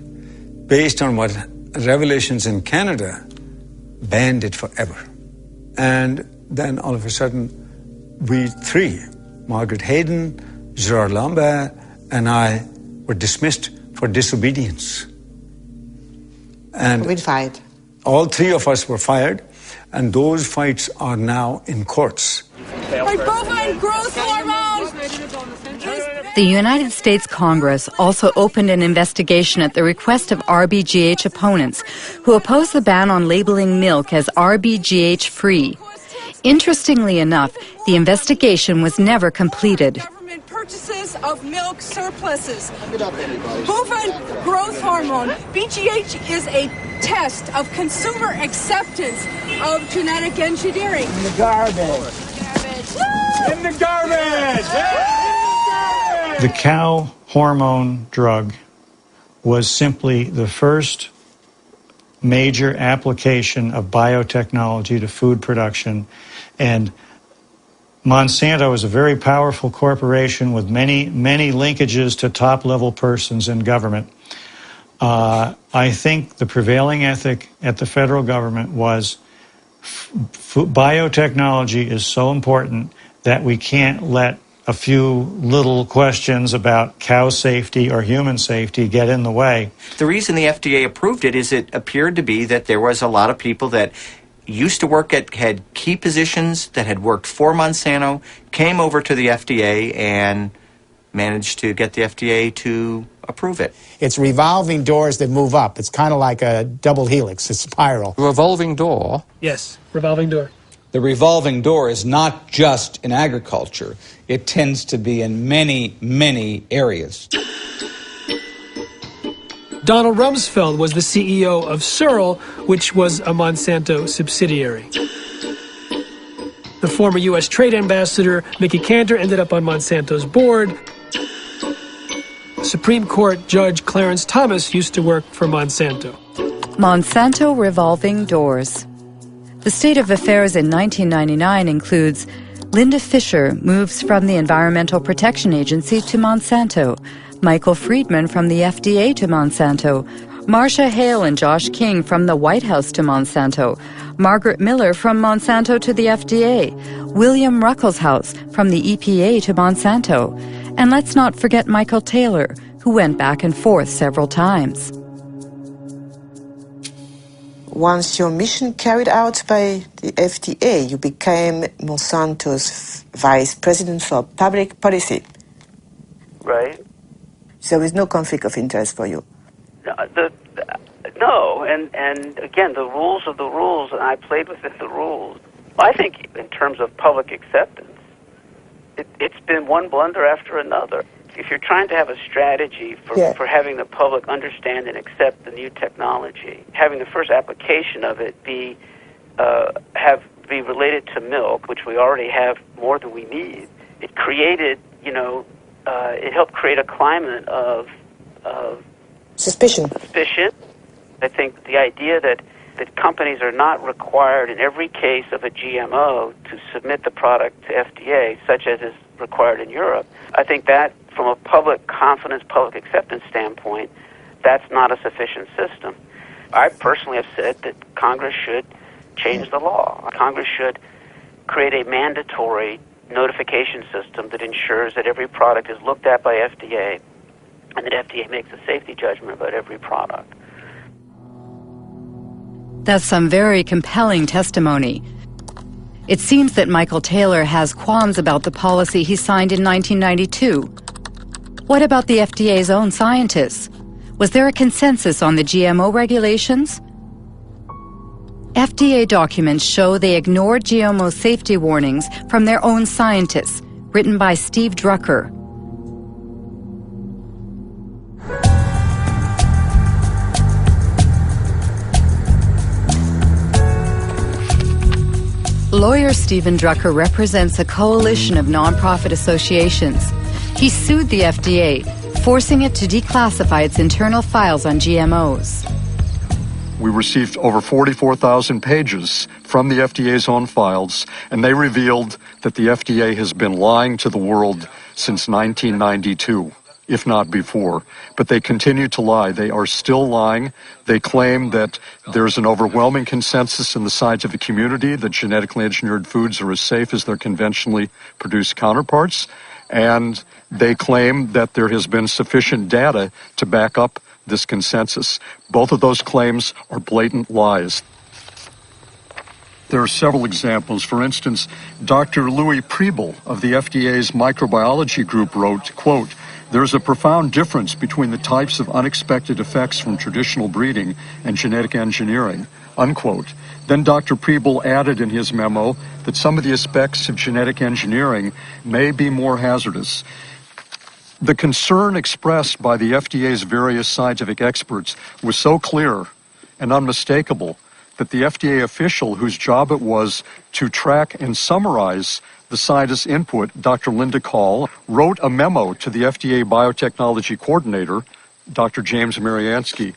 based on what revelations in Canada, banned it forever. And then all of a sudden, we 3, Margaret Hayden, Gerard Lambert, and I, were dismissed for disobedience. And we fired. All 3 of us were fired, and those fights are now in courts. Bovine growth hormone! The United States Congress also opened an investigation at the request of RBGH opponents who oppose the ban on labeling milk as RBGH-free. Interestingly enough, the investigation was never completed. Purchases of milk surpluses. Bovine growth hormone, BGH, is a test of consumer acceptance of genetic engineering. In the garbage. In the garbage! The cow hormone drug was simply the first major application of biotechnology to food production, and Monsanto is a very powerful corporation with many, many linkages to top-level persons in government. I think the prevailing ethic at the federal government was biotechnology is so important that we can't let a few little questions about cow safety or human safety get in the way. The reason the FDA approved it is it appeared to be that there was a lot of people that used to work had key positions that had worked for Monsanto, came over to the FDA and managed to get the FDA to approve it. It's revolving doors that move up. It's kind of like a double helix, a spiral. Revolving door? Yes, revolving door. The revolving door is not just in agriculture. It tends to be in many, many areas. Donald Rumsfeld was the CEO of Searle, which was a Monsanto subsidiary. The former U.S. Trade Ambassador, Mickey Cantor, ended up on Monsanto's board. Supreme Court Judge Clarence Thomas used to work for Monsanto. Monsanto revolving doors. The state of affairs in 1999 includes Linda Fisher moves from the Environmental Protection Agency to Monsanto, Michael Friedman from the FDA to Monsanto, Marcia Hale and Josh King from the White House to Monsanto, Margaret Miller from Monsanto to the FDA, William Ruckelshaus from the EPA to Monsanto, and let's not forget Michael Taylor, who went back and forth several times. Once your mission carried out by the FDA, you became Monsanto's vice president for public policy. Right. So there is no conflict of interest for you. No, and again, the rules are the rules, and I played within the rules. I think in terms of public acceptance, it's been one blunder after another. If you're trying to have a strategy for having the public understand and accept the new technology, having the first application of it be related to milk, which we already have more than we need, it created, it helped create a climate of suspicion. I think the idea that companies are not required in every case of a GMO to submit the product to FDA, such as is required in Europe, I think that from a public confidence, public acceptance standpoint, that's not a sufficient system. I personally have said that Congress should change the law. Congress should create a mandatory notification system that ensures that every product is looked at by FDA and that FDA makes a safety judgment about every product. That's some very compelling testimony. It seems that Michael Taylor has qualms about the policy he signed in 1992. What about the FDA's own scientists? Was there a consensus on the GMO regulations? FDA documents show they ignored GMO safety warnings from their own scientists, written by Steve Drucker. Lawyer Stephen Drucker represents a coalition of nonprofit associations. He sued the FDA, forcing it to declassify its internal files on GMOs. We received over 44,000 pages from the FDA's own files, and they revealed that the FDA has been lying to the world since 1992, if not before. But they continue to lie. They are still lying. They claim that there's an overwhelming consensus in the scientific community that genetically engineered foods are as safe as their conventionally produced counterparts, and they claim that there has been sufficient data to back up this consensus. Both of those claims are blatant lies. There are several examples. For instance, Dr. Louis Priebel of the FDA's microbiology group wrote, quote, "There's a profound difference between the types of unexpected effects from traditional breeding and genetic engineering," unquote. Then Dr. Priebel added in his memo that some of the aspects of genetic engineering may be more hazardous. The concern expressed by the FDA's various scientific experts was so clear and unmistakable that the FDA official whose job it was to track and summarize the scientists' input, Dr. Linda Call, wrote a memo to the FDA biotechnology coordinator, Dr. James Mariansky.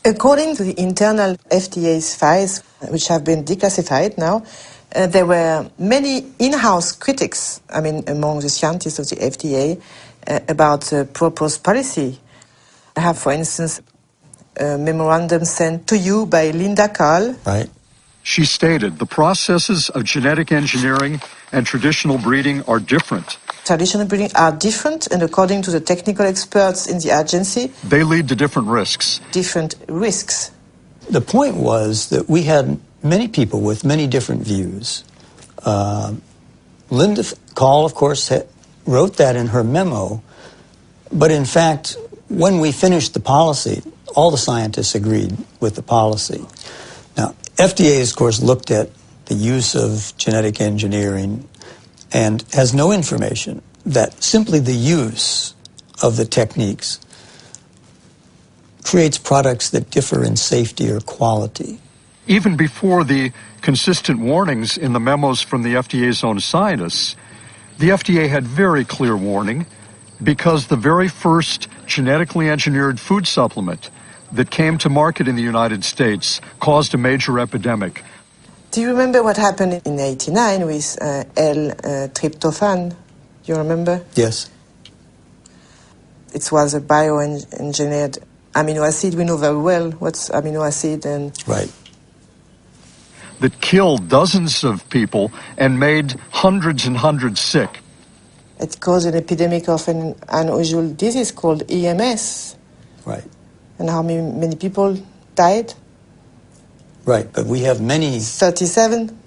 According to the internal FDA's files, which have been declassified now, there were many in-house critics, among the scientists of the FDA, about the proposed policy. I have, for instance, a memorandum sent to you by Linda Call. Right. She stated, "The processes of genetic engineering and traditional breeding are different. Traditional breeding are different, and according to the technical experts in the agency, they lead to different risks." Different risks. The point was that we had many people with many different views. Linda Call, of course, wrote that in her memo, but in fact, when we finished the policy, all the scientists agreed with the policy. Now, FDA, of course, looked at the use of genetic engineering and has no information that simply the use of the techniques creates products that differ in safety or quality. Even before the consistent warnings in the memos from the FDA's own scientists, the FDA had very clear warning because the very first genetically engineered food supplement that came to market in the United States caused a major epidemic. Do you remember what happened in 1989 with L-tryptophan? You remember? Yes. It was a bioengineered amino acid. We know very well what's amino acid and... Right. That killed dozens of people and made hundreds and hundreds sick. It caused an epidemic of an unusual disease called EMS. Right. And how many people died? Right, but we have many... 37,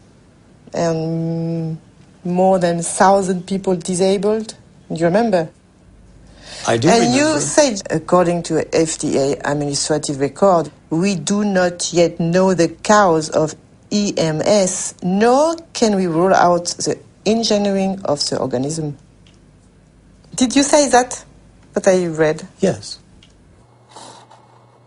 and more than 1,000 people disabled. Do you remember? I do and remember. You said, according to FDA administrative record, we do not yet know the cause of EMS, nor can we rule out the engineering of the organism. Did you say that I read? Yes.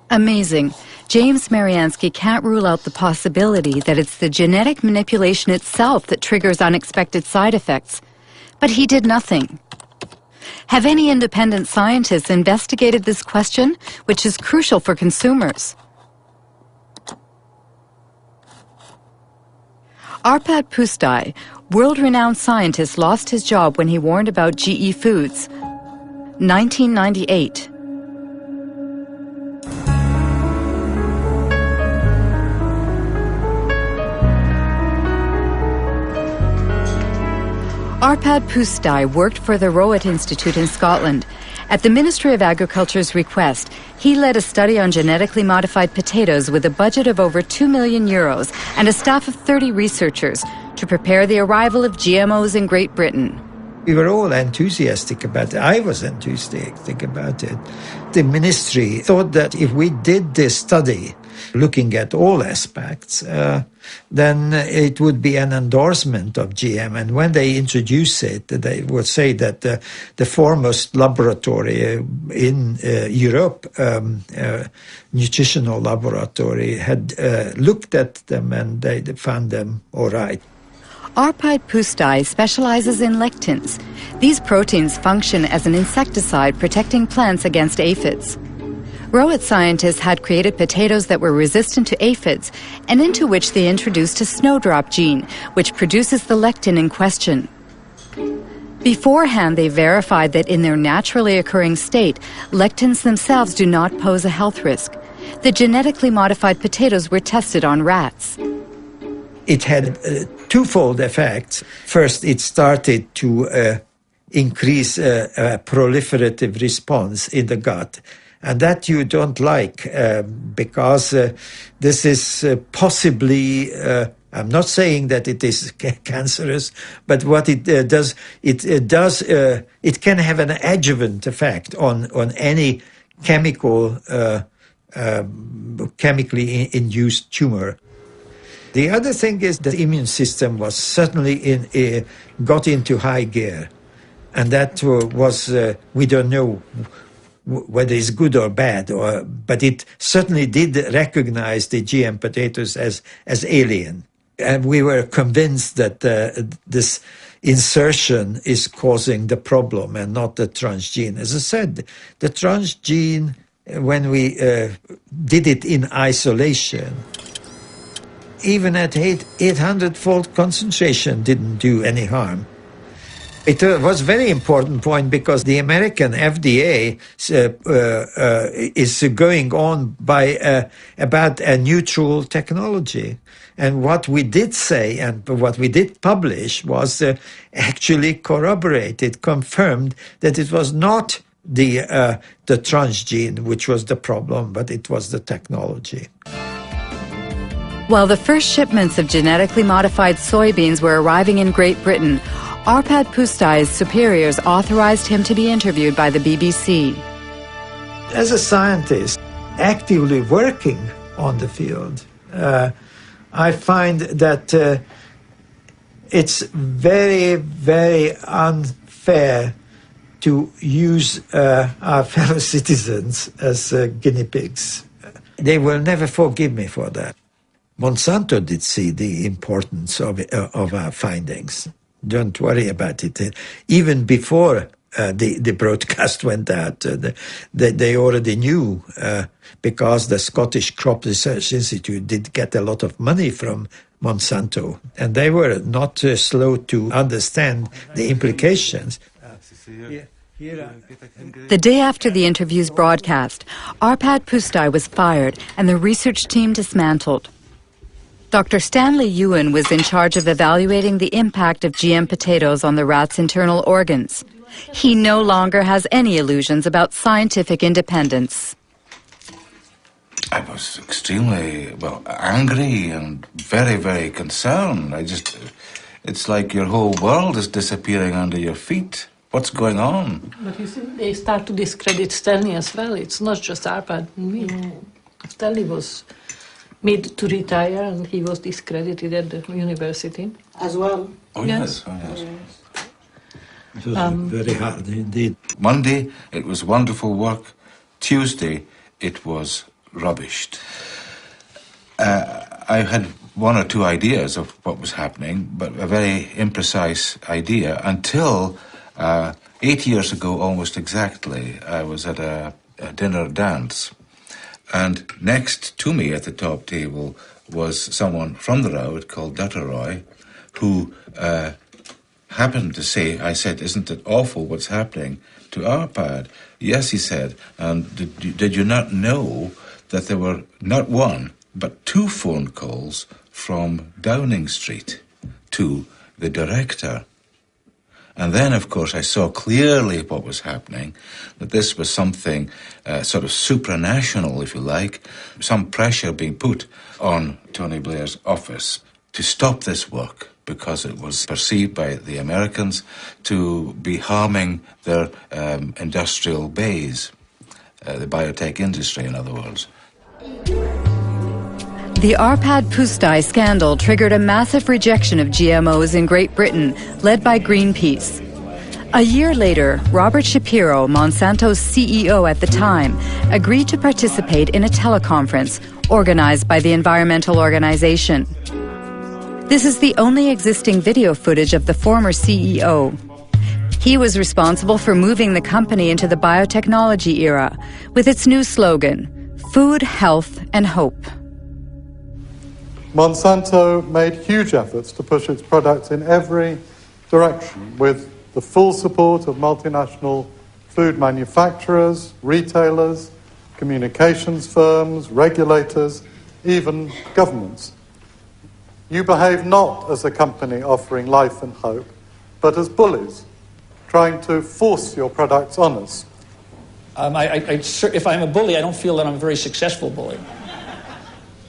Amazing. James Mariansky can't rule out the possibility that it's the genetic manipulation itself that triggers unexpected side effects. But he did nothing. Have any independent scientists investigated this question, which is crucial for consumers? Arpad Pusztai, world-renowned scientist, lost his job when he warned about GE Foods. 1998. Arpad Pusztai worked for the Rowett Institute in Scotland. At the Ministry of Agriculture's request, he led a study on genetically modified potatoes with a budget of over €2 million and a staff of 30 researchers to prepare the arrival of GMOs in Great Britain. We were all enthusiastic about it. I was enthusiastic about it. The ministry thought that if we did this study, looking at all aspects, then it would be an endorsement of GM. And when they introduce it, they would say that the foremost laboratory in Europe, nutritional laboratory, had looked at them and they found them all right. Arpad Pusztai specializes in lectins. These proteins function as an insecticide protecting plants against aphids. Rowett scientists had created potatoes that were resistant to aphids and into which they introduced a snowdrop gene, which produces the lectin in question. Beforehand, they verified that in their naturally occurring state, lectins themselves do not pose a health risk. The genetically modified potatoes were tested on rats. It had twofold effects. First, it started to increase a proliferative response in the gut. And that you don't like because this is possibly, I'm not saying that it is cancerous, but what it does, it can have an adjuvant effect on any chemically induced tumor. The other thing is the immune system was certainly got into high gear. And that was, we don't know whether it's good or bad, but it certainly did recognize the GM potatoes as alien. And we were convinced that this insertion is causing the problem and not the transgene. As I said, the transgene, when we did it in isolation, even at 800-fold concentration didn't do any harm. It was a very important point because the American FDA is going on by about a neutral technology. And what we did say and what we did publish was actually corroborated, confirmed that it was not the transgene which was the problem, but it was the technology. While the first shipments of genetically modified soybeans were arriving in Great Britain, Arpad Pusztai's superiors authorized him to be interviewed by the BBC. As a scientist actively working on the field, I find that it's very, very unfair to use our fellow citizens as guinea pigs. They will never forgive me for that. Monsanto did see the importance of our findings. Don't worry about it. Even before the broadcast went out, they already knew because the Scottish Crop Research Institute did get a lot of money from Monsanto. And they were not slow to understand the implications. The day after the interview's broadcast, Arpad Pusztai was fired and the research team dismantled. Dr. Stanley Ewan was in charge of evaluating the impact of GM potatoes on the rat's internal organs. He no longer has any illusions about scientific independence. I was extremely, angry and very, very concerned. It's like your whole world is disappearing under your feet. What's going on? But you see, they start to discredit Stanley as well. It's not just Arpad and me. Stanley was made to retire and he was discredited at the university. As well? Oh, yes. Oh, yes. It was very hard indeed. Monday, it was wonderful work. Tuesday, it was rubbished. I had one or two ideas of what was happening, but a very imprecise idea until 8 years ago, almost exactly, I was at a dinner dance. And next to me at the top table was someone from the road called Dutteroy, who happened to say, I said, isn't it awful what's happening to Arpad? Yes, he said, and did you not know that there were not one, but 2 phone calls from Downing Street to the director? And then, of course, I saw clearly what was happening, that this was something sort of supranational, if you like, some pressure being put on Tony Blair's office to stop this work because it was perceived by the Americans to be harming their industrial base, the biotech industry, in other words. The Arpad Pusztai scandal triggered a massive rejection of GMOs in Great Britain, led by Greenpeace. A year later, Robert Shapiro, Monsanto's CEO at the time, agreed to participate in a teleconference organized by the environmental organization. This is the only existing video footage of the former CEO. He was responsible for moving the company into the biotechnology era with its new slogan, Food, Health, and Hope. Monsanto made huge efforts to push its products in every direction with the full support of multinational food manufacturers, retailers, communications firms, regulators, even governments. You behave not as a company offering life and hope, but as bullies, trying to force your products on us. If I'm a bully, I don't feel that I'm a very successful bully.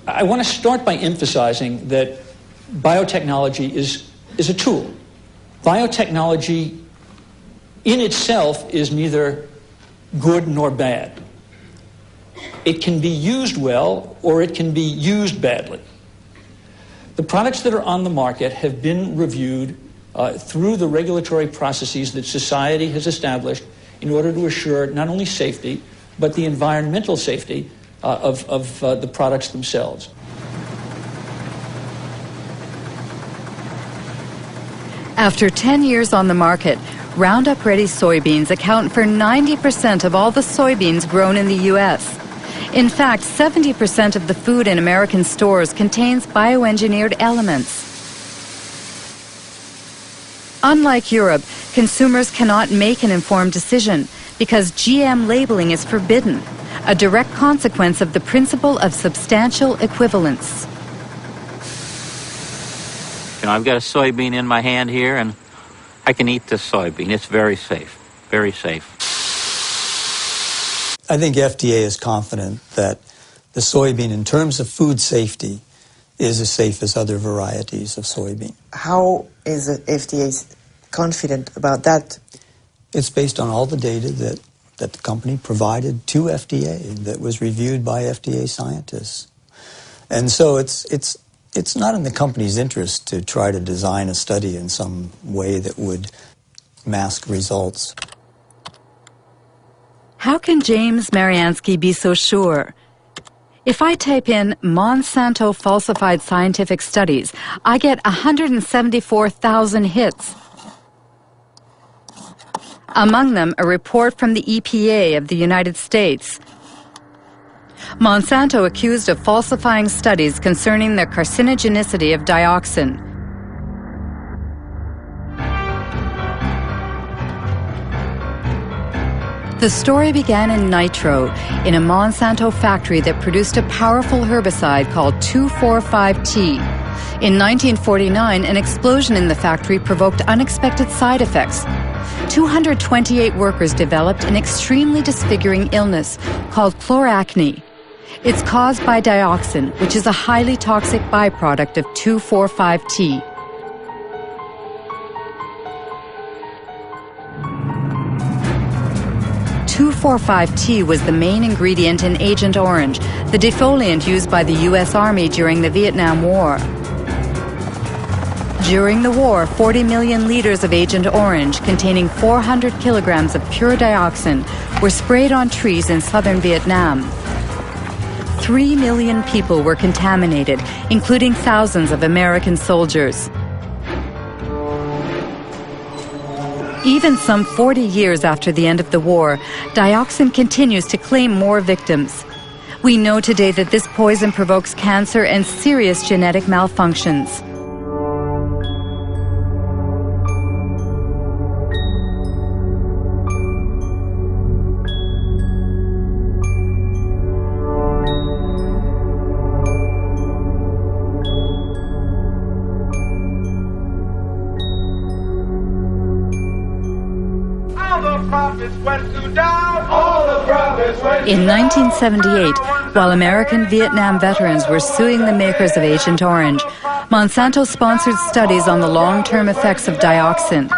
I want to start by emphasizing that biotechnology is a tool. Biotechnology in itself is neither good nor bad. It can be used well or it can be used badly. The products that are on the market have been reviewed through the regulatory processes that society has established in order to assure not only safety, but the environmental safety of the products themselves. After 10 years on the market, Roundup Ready soybeans account for 90% of all the soybeans grown in the U.S. In fact, 70% of the food in American stores contains bioengineered elements. Unlike Europe, consumers cannot make an informed decision because GM labeling is forbidden, a direct consequence of the principle of substantial equivalence. You know, I've got a soybean in my hand here, and I can eat this soybean. It's very safe, very safe. I think FDA is confident that the soybean, in terms of food safety, is as safe as other varieties of soybean. How is the FDA confident about that? It's based on all the data that the company provided to FDA that was reviewed by FDA scientists. And so it's not in the company's interest to try to design a study in some way that would mask results. How can James Mariansky be so sure? If I type in Monsanto falsified scientific studies, I get 174,000 hits. Among them, a report from the EPA of the United States. Monsanto accused of falsifying studies concerning the carcinogenicity of dioxin. The story began in Nitro, in a Monsanto factory that produced a powerful herbicide called 2,4,5-T. In 1949, an explosion in the factory provoked unexpected side effects. 228 workers developed an extremely disfiguring illness called chloracne. It's caused by dioxin, which is a highly toxic byproduct of 2,4,5-T. (2,4,5-T) was the main ingredient in Agent Orange, the defoliant used by the U.S. Army during the Vietnam War. During the war, 40 million liters of Agent Orange, containing 400 kilograms of pure dioxin, were sprayed on trees in southern Vietnam. 3 million people were contaminated, including thousands of American soldiers. Even some 40 years after the end of the war, dioxin continues to claim more victims. We know today that this poison provokes cancer and serious genetic malfunctions. In 1978, while American Vietnam veterans were suing the makers of Agent Orange, Monsanto sponsored studies on the long-term effects of dioxin.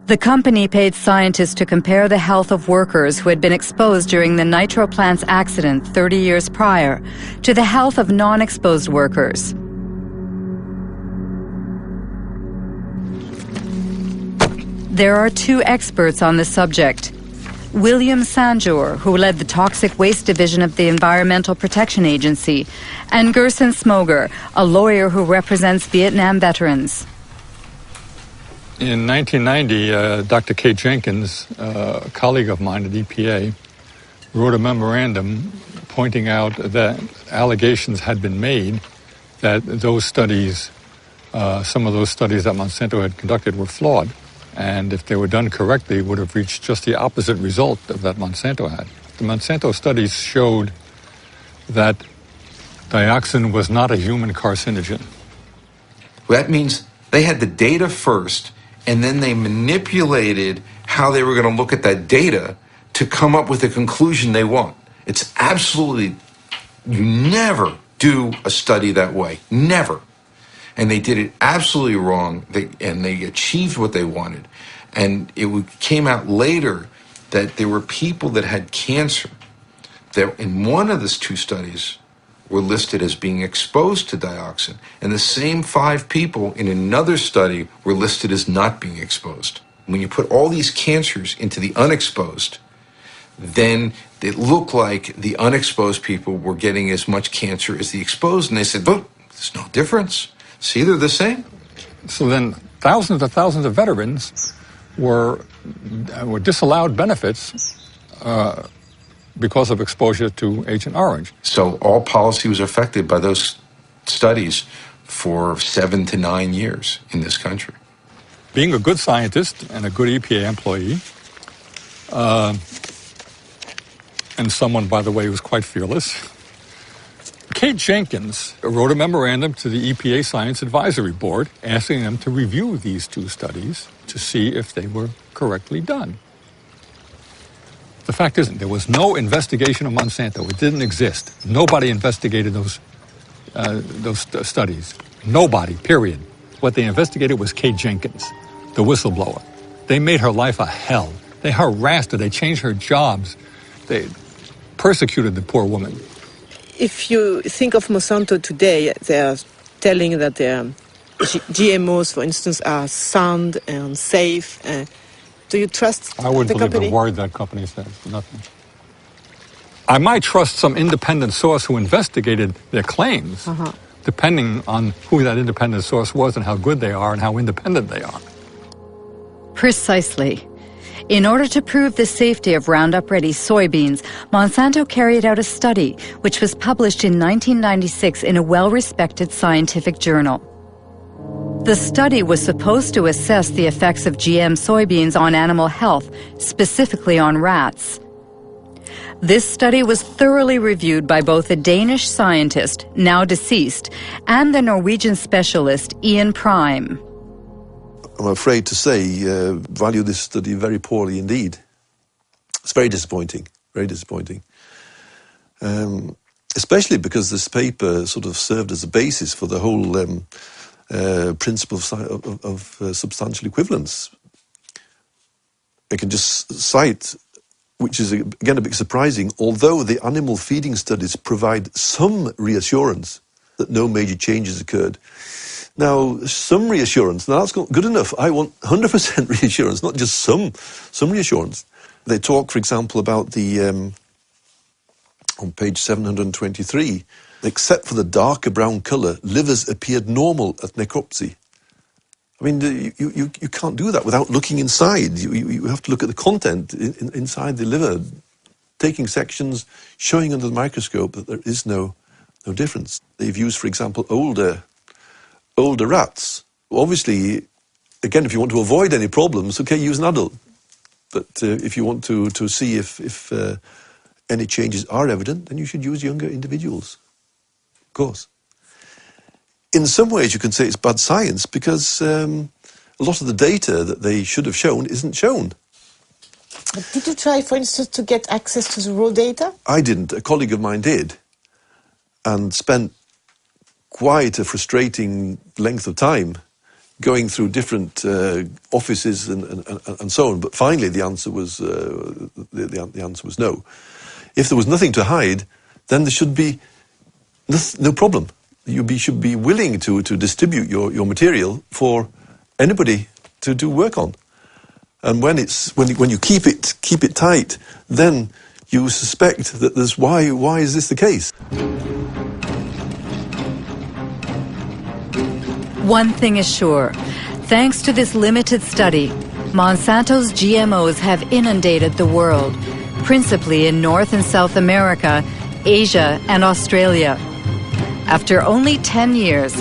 The company paid scientists to compare the health of workers who had been exposed during the nitro plants accident 30 years prior to the health of non-exposed workers. There are two experts on the subject. William Sanjour, who led the Toxic Waste Division of the Environmental Protection Agency, and Gerson Smoger, a lawyer who represents Vietnam veterans. In 1990, Dr. Kate Jenkins, a colleague of mine at EPA, wrote a memorandum pointing out that allegations had been made that those studies, some of those studies that Monsanto had conducted were flawed. And if they were done correctly, would have reached just the opposite result of that Monsanto had. The Monsanto studies showed that dioxin was not a human carcinogen. That means they had the data first, and then they manipulated how they were going to look at that data to come up with the conclusion they want. It's absolutely, you never do a study that way, never. And they did it absolutely wrong, and they achieved what they wanted. And it came out later that there were people that had cancer that in one of these two studies were listed as being exposed to dioxin. And the same 5 people in another study were listed as not being exposed. When you put all these cancers into the unexposed, then it looked like the unexposed people were getting as much cancer as the exposed. And they said, but there's no difference. See, they're the same. So then thousands of veterans were disallowed benefits because of exposure to Agent Orange. So all policy was affected by those studies for 7 to 9 years in this country. Being a good scientist and a good EPA employee, and someone, by the way, who's quite fearless, Kate Jenkins wrote a memorandum to the EPA Science Advisory Board asking them to review these 2 studies to see if they were correctly done. The fact is, there was no investigation of Monsanto. It didn't exist. Nobody investigated those studies. Nobody, period. What they investigated was Kate Jenkins, the whistleblower. They made her life a hell. They harassed her. They changed her jobs. They persecuted the poor woman. If you think of Monsanto today, they are telling that their GMOs, for instance, are sound and safe. Do you trust I wouldn't the believe company? a word that company says. Nothing. I might trust some independent source who investigated their claims, depending on who that independent source was and how good they are and how independent they are. Precisely. In order to prove the safety of Roundup-Ready soybeans, Monsanto carried out a study which was published in 1996 in a well-respected scientific journal. The study was supposed to assess the effects of GM soybeans on animal health, specifically on rats. This study was thoroughly reviewed by both a Danish scientist, now deceased, and the Norwegian specialist Ian Prime. I'm afraid to say, value this study very poorly indeed. It's very disappointing, very disappointing. Especially because this paper sort of served as a basis for the whole principle of substantial equivalence. I can just cite, which is again a bit surprising, although the animal feeding studies provide some reassurance that no major changes occurred. Now, some reassurance, now that's not good enough. I want 100% reassurance, not just some reassurance. They talk, for example, about the, on page 723, except for the darker brown colour, livers appeared normal at necropsy. I mean, you can't do that without looking inside. You have to look at the content inside the liver, taking sections, showing under the microscope that there is no difference. They've used, for example, older rats. Obviously, again, if you want to avoid any problems, okay, use an adult. But if you want to see if any changes are evident, then you should use younger individuals, of course. In some ways, you can say it's bad science because a lot of the data that they should have shown isn't shown. But did you try, for instance, to get access to the raw data? I didn't. A colleague of mine did, and spent quite a frustrating length of time going through different offices and so on. But finally, the answer was the answer was no. If there was nothing to hide, then there should be no problem. You should be willing to distribute your material for anybody to do work on. And when you keep it tight, then you suspect that there's why is this the case? One thing is sure. Thanks to this limited study, Monsanto's GMOs have inundated the world, principally in North and South America, Asia, and Australia. After only 10 years,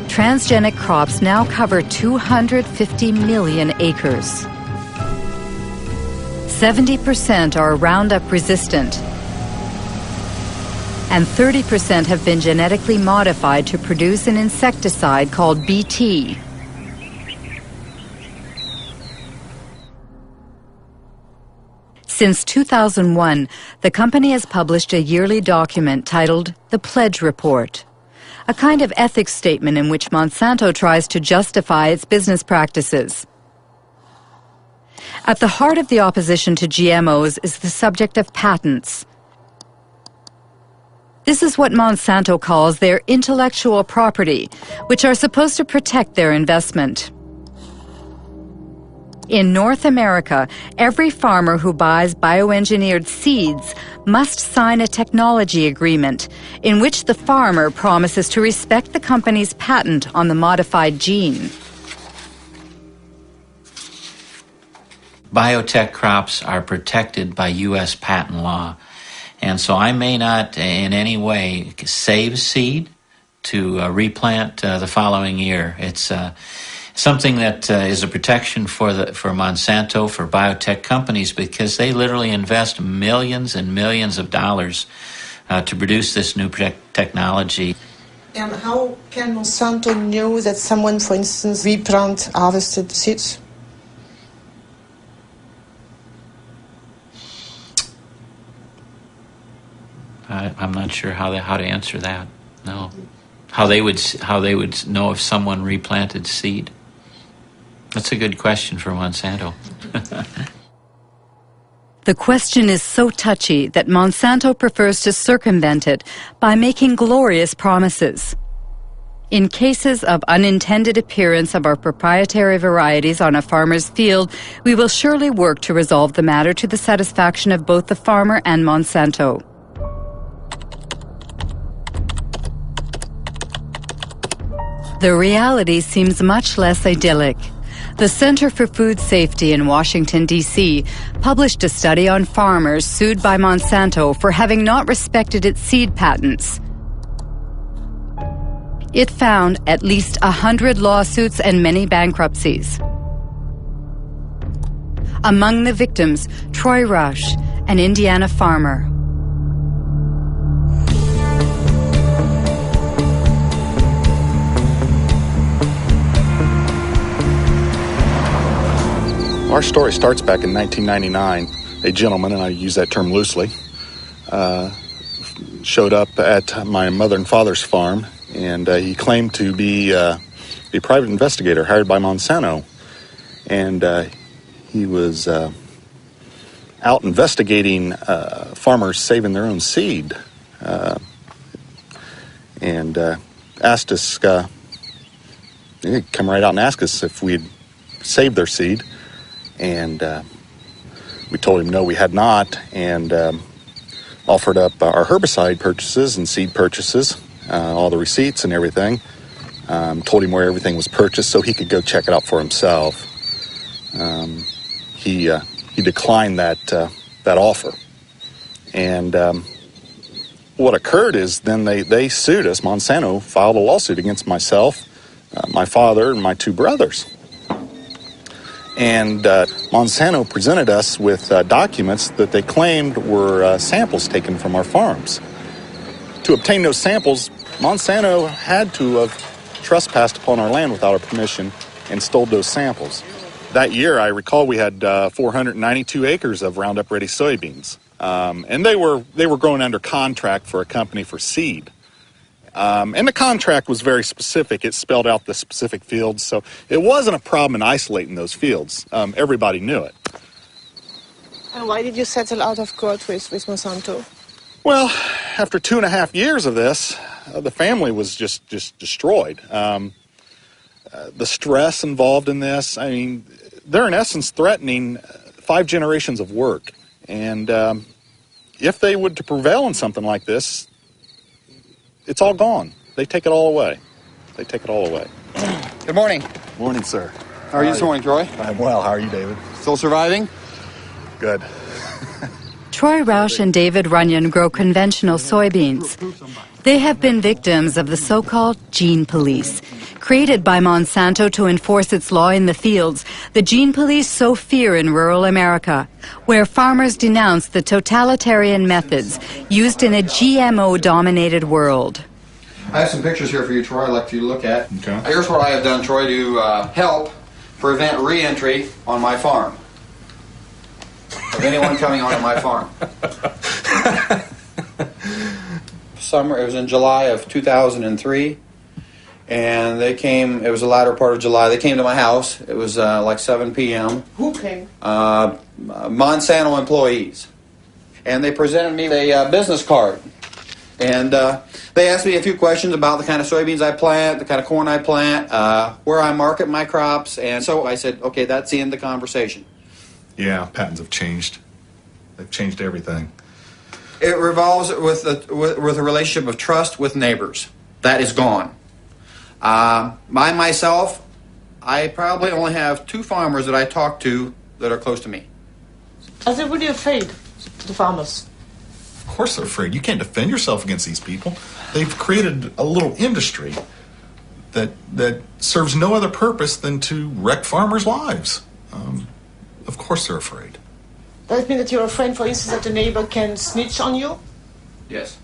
transgenic crops now cover 250 million acres. 70% are Roundup resistant, and 30% have been genetically modified to produce an insecticide called Bt. Since 2001, the company has published a yearly document titled The Pledge Report, a kind of ethics statement in which Monsanto tries to justify its business practices. At the heart of the opposition to GMOs is the subject of patents. This is what Monsanto calls their intellectual property, which are supposed to protect their investment. In North America, every farmer who buys bioengineered seeds must sign a technology agreement in which the farmer promises to respect the company's patent on the modified gene. Biotech crops are protected by U.S. patent law, and so I may not in any way save seed to replant the following year. It's something that is a protection for Monsanto, for biotech companies, because they literally invest millions and millions of dollars to produce this new technology. And how can Monsanto know that someone, for instance, replant harvested seeds? I'm not sure how to answer that. No, how they would know if someone replanted seed. That's a good question for Monsanto. The question is so touchy that Monsanto prefers to circumvent it by making glorious promises. In cases of unintended appearance of our proprietary varieties on a farmer's field, we will surely work to resolve the matter to the satisfaction of both the farmer and Monsanto. The reality seems much less idyllic. The Center for Food Safety in Washington, D.C., published a study on farmers sued by Monsanto for having not respected its seed patents. It found at least 100 lawsuits and many bankruptcies. Among the victims, Troy Rush, an Indiana farmer. Our story starts back in 1999. A gentleman, and I use that term loosely, showed up at my mother and father's farm, and he claimed to be a private investigator hired by Monsanto. And he was out investigating farmers saving their own seed, and asked us, he'd come right out and ask us if we'd saved their seed, and we told him no, we had not, and offered up our herbicide purchases and seed purchases, all the receipts and everything. Told him where everything was purchased so he could go check it out for himself. He declined that offer, and what occurred is then they sued us. Monsanto filed a lawsuit against myself, my father, and my two brothers. And Monsanto presented us with documents that they claimed were samples taken from our farms. To obtain those samples, Monsanto had to have trespassed upon our land without our permission and stole those samples. That year, I recall we had 492 acres of Roundup Ready soybeans. And they were grown under contract for a company for seed. And the contract was very specific. It spelled out the specific fields, so it wasn't a problem in isolating those fields. Everybody knew it. And why did you settle out of court with Monsanto? Well, after 2.5 years of this, the family was just destroyed. The stress involved in this, I mean, they're in essence threatening 5 generations of work. And if they would to prevail in something like this, it's all gone. They take it all away. They take it all away. Good morning. Morning, sir. How are you this morning, Troy? I'm well. How are you, David? Still surviving? Good. Troy Roush and David Runyon grow conventional soybeans. They have been victims of the so-called gene police. Created by Monsanto to enforce its law in the fields, the gene police sow fear in rural America, where farmers denounce the totalitarian methods used in a GMO-dominated world. I have some pictures here for you, Troy, I'd like you to look at. Okay. Here's what I have done, Troy, to help prevent re-entry on my farm of anyone coming onto my farm. It was in July of 2003, and they came, it was the latter part of July, they came to my house. It was like 7 p.m. Who came? Monsanto employees. And they presented me a business card. And they asked me a few questions about the kind of soybeans I plant, the kind of corn I plant, where I market my crops. And so I said, okay, that's the end of the conversation. Yeah, patents have changed. They've changed everything. It revolves with a relationship of trust with neighbors. That is gone. Myself, I probably only have 2 farmers that I talk to that are close to me. Are they really afraid, the farmers? Of course they're afraid. You can't defend yourself against these people. They've created a little industry that serves no other purpose than to wreck farmers' lives. Of course they're afraid. Does it mean that you're afraid, for instance, that a neighbor can snitch on you? Yes.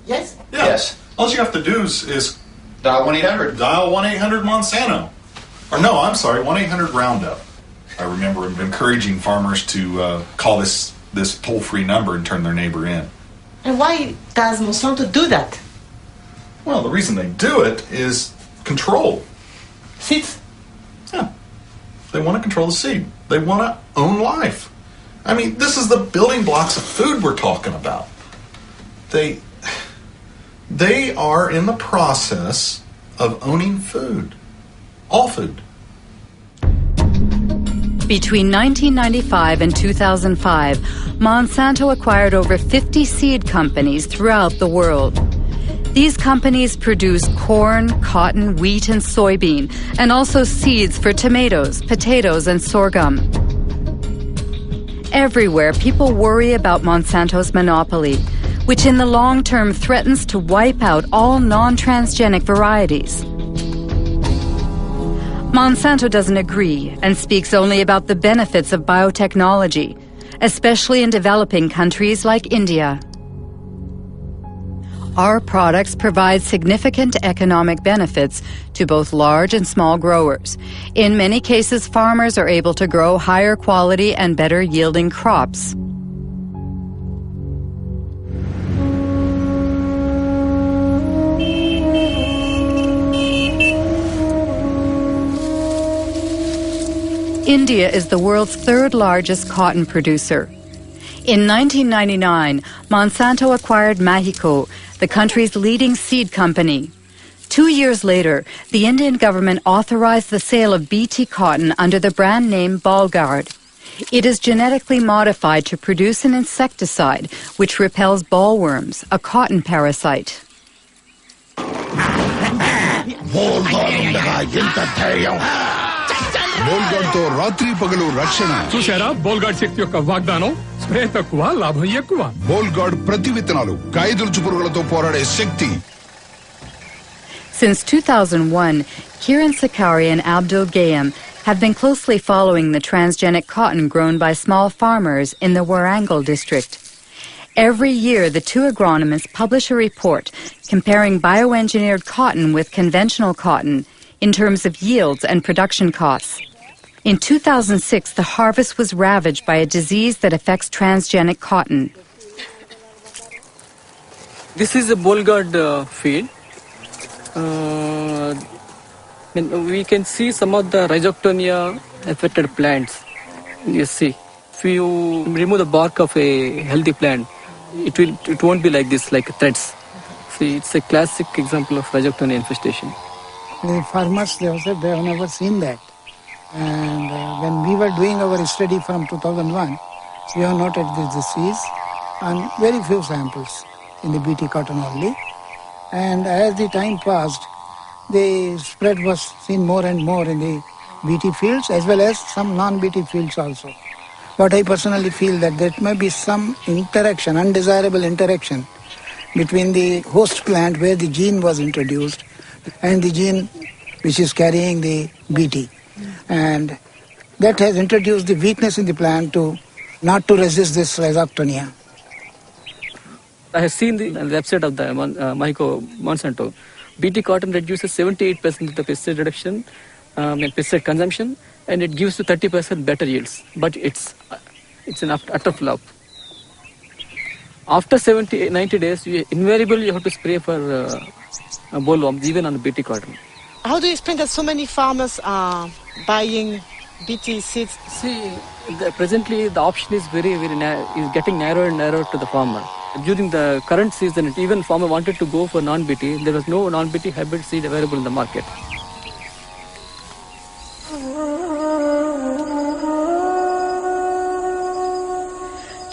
Yes? Yeah. Yes. All you have to do is dial 1-800. Dial 1-800 Monsanto. Or no, I'm sorry, 1-800 Roundup. I remember encouraging farmers to call this toll-free number and turn their neighbor in. And why does Monsanto do that? Well, the reason they do it is control. Seeds? Yeah. They want to control the seed. They want to own life. I mean, this is the building blocks of food we're talking about. They are in the process of owning food. All food. Between 1995 and 2005, Monsanto acquired over 50 seed companies throughout the world. These companies produce corn, cotton, wheat, and soybean, and also seeds for tomatoes, potatoes, and sorghum. Everywhere, people worry about Monsanto's monopoly, which in the long term threatens to wipe out all non-transgenic varieties. Monsanto doesn't agree and speaks only about the benefits of biotechnology, especially in developing countries like India. Our products provide significant economic benefits to both large and small growers. In many cases, farmers are able to grow higher quality and better yielding crops. India is the world's third largest cotton producer. In 1999, Monsanto acquired Mexico, the country's leading seed company. 2 years later, the Indian government authorized the sale of BT cotton under the brand name Ballguard. It is genetically modified to produce an insecticide which repels bollworms, a cotton parasite. బోల్గాడ్తో రాత్రి పగలు రక్షణ చూశారా బోల్గాడ్ శక్తి యొక్క వాగ్దానం spray తక్కువ లాభం ఎక్కువ బోల్గాడ్ ప్రతి విత్తనాలు కాయదులుచు పురుగులతో పోరాడే శక్తి. Since 2001, Kiran Sakari and Abdul Gayam have been closely following the transgenic cotton grown by small farmers in the Warangal district. Every year, the two agronomists publish a report comparing bioengineered cotton with conventional cotton in terms of yields and production costs. In 2006, the harvest was ravaged by a disease that affects transgenic cotton. This is a Ballguard field. We can see some of the rhizoctonia affected plants. You see, if you remove the bark of a healthy plant, it won't be like this, like threads. See, it's a classic example of rhizoctonia infestation. The farmers, they have never seen that. And when we were doing our study from 2001, we have noted this disease on very few samples in the BT cotton only. And as the time passed, the spread was seen more and more in the BT fields as well as some non-BT fields also. But I personally feel that there may be some interaction, undesirable interaction between the host plant where the gene was introduced and the gene which is carrying the BT. And that has introduced the weakness in the plant not to resist this rhizoctonia. I have seen the website of the Monsanto. BT cotton reduces 78% of the pesticide reduction and pesticide consumption, and it gives you 30% better yields. But it's an utter flop. After 90 days, invariably you have to spray for bollworms, even on BT cotton. How do you explain that so many farmers are buying BT seeds? See, presently the option is is getting narrower and narrower to the farmer. During the current season, even farmer wanted to go for non-BT. There was no non-BT hybrid seed available in the market.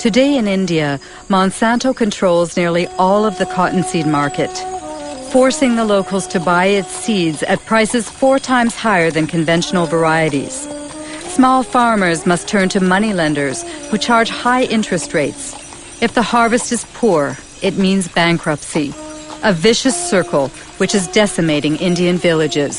Today in India, Monsanto controls nearly all of the cottonseed market, forcing the locals to buy its seeds at prices 4 times higher than conventional varieties. Small farmers must turn to moneylenders who charge high interest rates. If the harvest is poor, it means bankruptcy, a vicious circle which is decimating Indian villages.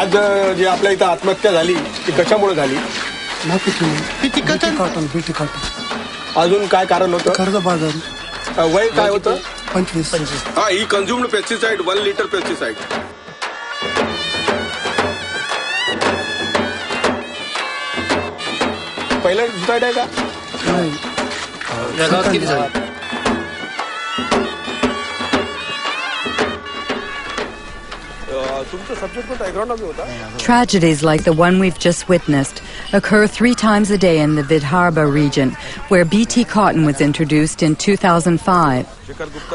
आज जे आपल्या इथं आत्महत्या झाली ती कशामुळे झाली? BT cotton. अजून काय कारण होतं? कर्जबाजारी. वय काय होतं? 25. हा, ही कन्झ्युम्ड पेस्टिसाइड 1 लिटर पेस्टिसाइड. पहिला सुसाईड आहे का? नाही. जगात किती झाली? Tragedies like the one we've just witnessed occur 3 times a day in the Vidarbha region, where BT cotton was introduced in 2005.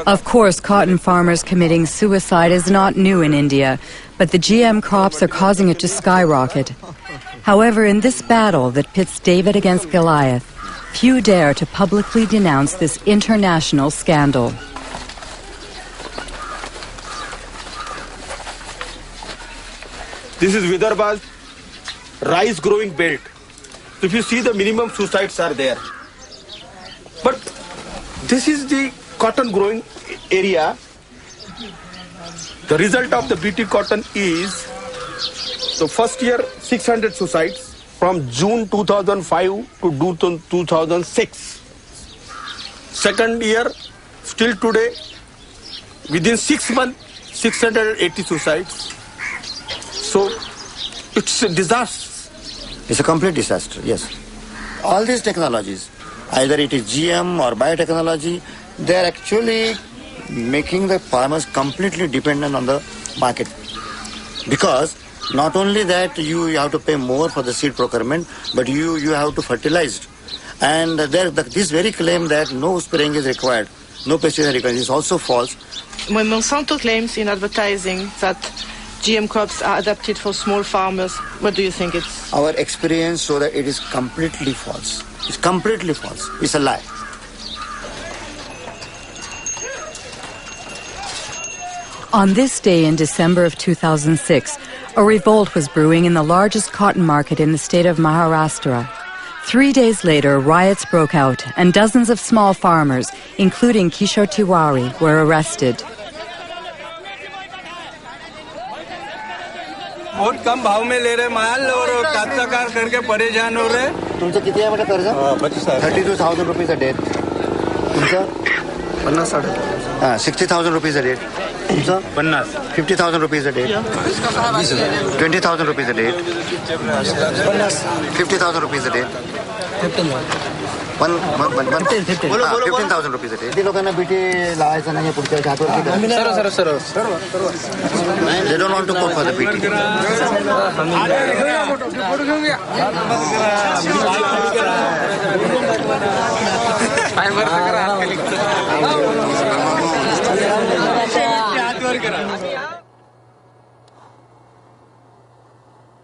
Of course, cotton farmers committing suicide is not new in India, but the GM crops are causing it to skyrocket. However, in this battle that pits David against Goliath, few dare to publicly denounce this international scandal. This is Vidarbha's rice growing belt. So if you see, the minimum suicides are there. But This is the cotton growing area. The result of the BT cotton is the first year 600 suicides from June 2005 to June 2006. Second year, still today, within 6 months, 680 suicides. So it's a disaster. It's a complete disaster, yes. All these technologies, either it is GM or biotechnology, they are actually making the farmers completely dependent on the market. Because not only that you have to pay more for the seed procurement, but you have to fertilize it. And this very claim that no spraying is required, no pesticide required, is also false. When Monsanto claims in advertising that GM crops are adapted for small farmers, what do you think it's? Our experience shows that it is completely false. It's completely false. It's a lie. On this day in December of 2006, a revolt was brewing in the largest cotton market in the state of Maharashtra. 3 days later, riots broke out and dozens of small farmers, including Kishore Tiwari, were arrested. बहुत कम भाव में ले रहे माल और काश्तकार करके परेशान हो रहे. तुमचं किती आहे बेटा कर्ज? 32,000 rupees a day. तुमचं 60,000 rupees a day. तुमचं 50,000 rupees a day. 20,000 rupees a day. 50,000 rupees a day. 15,000 rupees a day. किती लोकांना बीटी लावायचं नाही पुढच्या हातवर? सर्व. They don't want to go for the BT.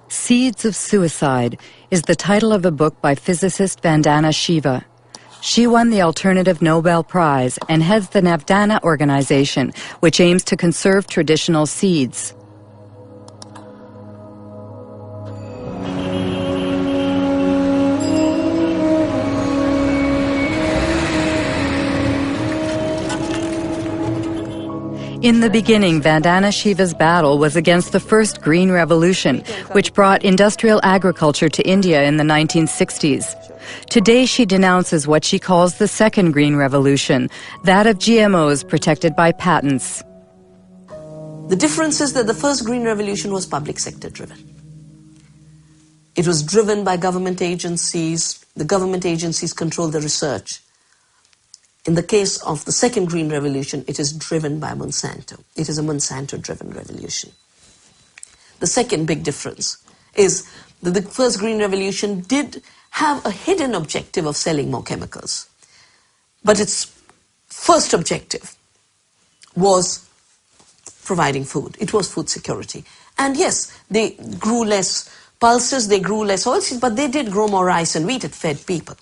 Seeds of Suicide is the title of a book by physicist Vandana Shiva. She won the Alternative Nobel Prize and heads the Navdana organization, which aims to conserve traditional seeds. In the beginning, Vandana Shiva's battle was against the first Green Revolution, which brought industrial agriculture to India in the 1960s. Today, she denounces what she calls the second Green Revolution, that of GMOs protected by patents. The difference is that the first Green Revolution was public sector driven. It was driven by government agencies. The government agencies controlled the research. In the case of the second Green Revolution, it is driven by Monsanto. It is a Monsanto-driven revolution. The second big difference is that the first Green Revolution did have a hidden objective of selling more chemicals. But its first objective was providing food. It was food security. And yes, they grew less pulses, they grew less oilseeds, but they did grow more rice and wheat. It fed people.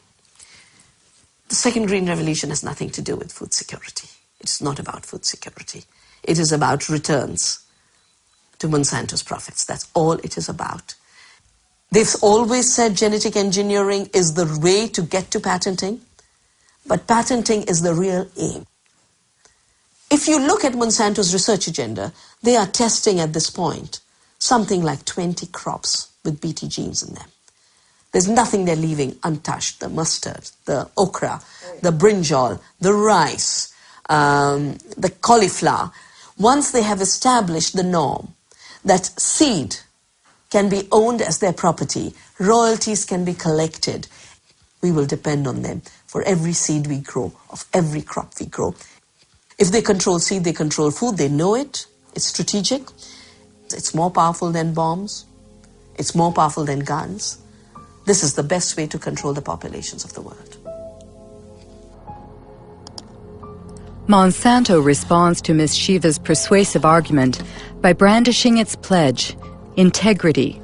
The second Green Revolution has nothing to do with food security. It's not about food security. It is about returns to Monsanto's profits. That's all it is about. They've always said genetic engineering is the way to get to patenting, but patenting is the real aim. If you look at Monsanto's research agenda, they are testing at this point something like 20 crops with BT genes in them. There's nothing they're leaving untouched. The mustard, the okra, the brinjal, the rice, the cauliflower. Once they have established the norm that seed can be owned as their property, royalties can be collected, we will depend on them for every seed we grow, of every crop we grow. If they control seed, they control food, they know it, it's strategic, it's more powerful than bombs, it's more powerful than guns. This is the best way to control the populations of the world. Monsanto responds to Ms. Shiva's persuasive argument by brandishing its pledge: integrity,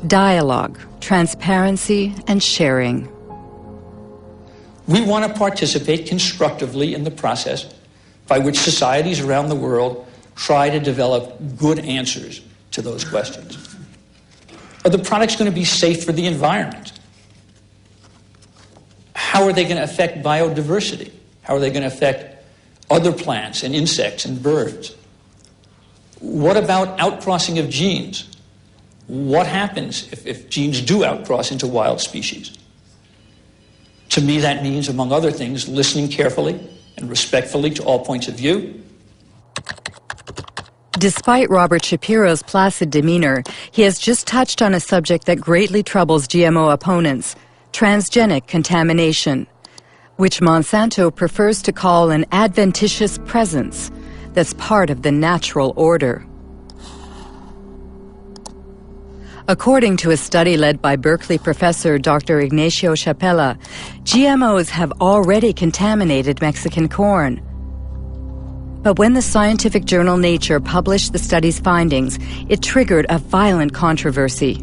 dialogue, transparency, and sharing. We want to participate constructively in the process by which societies around the world try to develop good answers to those questions. Are the products going to be safe for the environment? How are they going to affect biodiversity? How How are they going to affect other plants and insects and birds? What about outcrossing of genes? What happens if genes do outcross into wild species? To me, that means, among other things, listening carefully and respectfully to all points of view. Despite Robert Shapiro's placid demeanor, he has just touched on a subject that greatly troubles GMO opponents, transgenic contamination, which Monsanto prefers to call an adventitious presence that's part of the natural order. According to a study led by Berkeley professor Dr. Ignacio Chapela, GMOs have already contaminated Mexican corn. But when the scientific journal Nature published the study's findings, it triggered a violent controversy.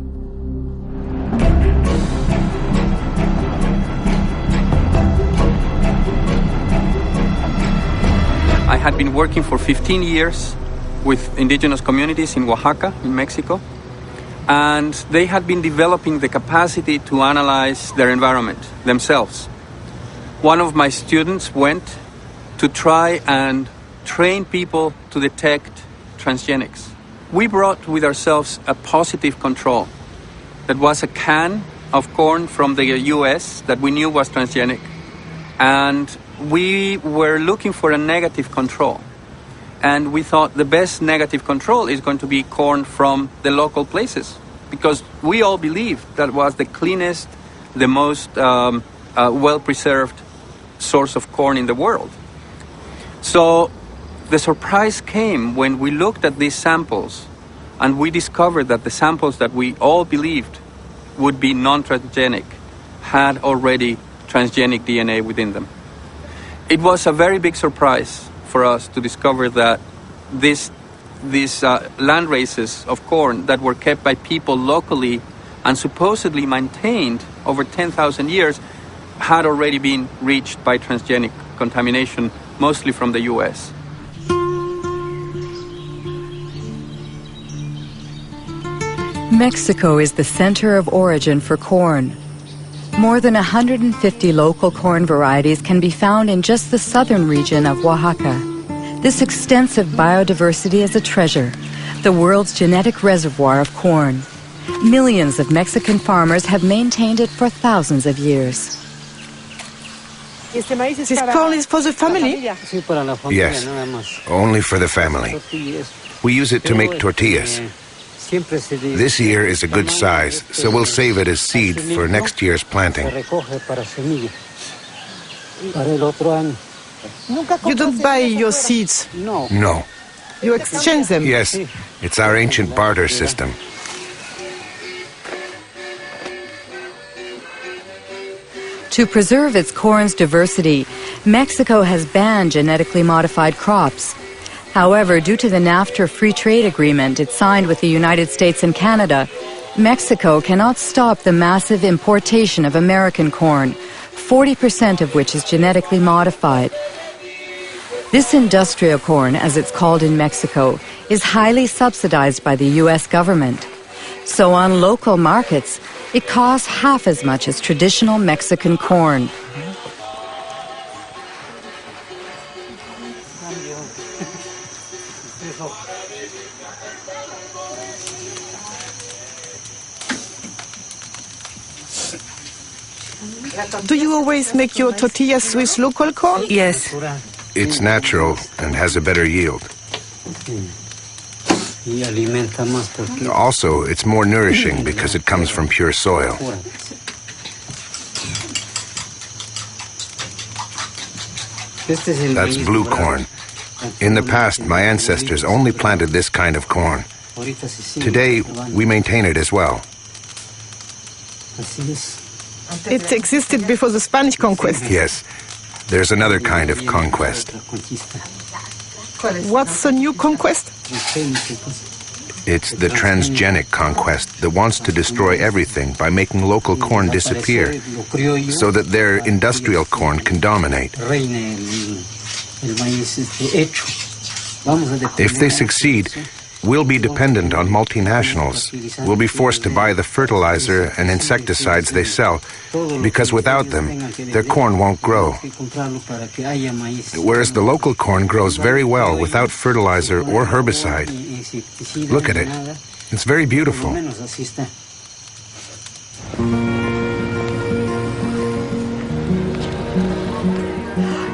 I had been working for 15 years with indigenous communities in Oaxaca, in Mexico, and they had been developing the capacity to analyze their environment themselves. One of my students went to try and train people to detect transgenics. We brought with ourselves a positive control. That was a can of corn from the US that we knew was transgenic. And we were looking for a negative control. And we thought the best negative control is going to be corn from the local places, because we all believed that was the cleanest, the most well-preserved source of corn in the world. So the surprise came when we looked at these samples and we discovered that the samples that we all believed would be non-transgenic had already transgenic DNA within them. It was a very big surprise for us to discover that these land races of corn that were kept by people locally and supposedly maintained over 10,000 years had already been reached by transgenic contamination, mostly from the US. Mexico is the center of origin for corn. More than 150 local corn varieties can be found in just the southern region of Oaxaca. This extensive biodiversity is a treasure, the world's genetic reservoir of corn. Millions of Mexican farmers have maintained it for thousands of years. This corn is for the family? Yes, only for the family. We use it to make tortillas. This year is a good size, so we'll save it as seed for next year's planting. You don't buy your seeds? No. You exchange them? Yes, it's our ancient barter system. To preserve its corn's diversity, Mexico has banned genetically modified crops. However, due to the NAFTA free trade agreement it signed with the United States and Canada, Mexico cannot stop the massive importation of American corn, 40% of which is genetically modified. This industrial corn, as it's called in Mexico, is highly subsidized by the U.S. government. So on local markets, it costs half as much as traditional Mexican corn. Do you always make your tortillas with local corn? Yes. It's natural and has a better yield. Also, it's more nourishing because it comes from pure soil. That's blue corn. In the past, my ancestors only planted this kind of corn. Today, we maintain it as well. It existed before the Spanish conquest. Yes, there's another kind of conquest. What's the new conquest? It's the transgenic conquest that wants to destroy everything by making local corn disappear so that their industrial corn can dominate. If they succeed, We'll be dependent on multinationals. We'll be forced to buy the fertilizer and insecticides they sell, because without them, their corn won't grow. Whereas the local corn grows very well without fertilizer or herbicide. Look at it. It's very beautiful.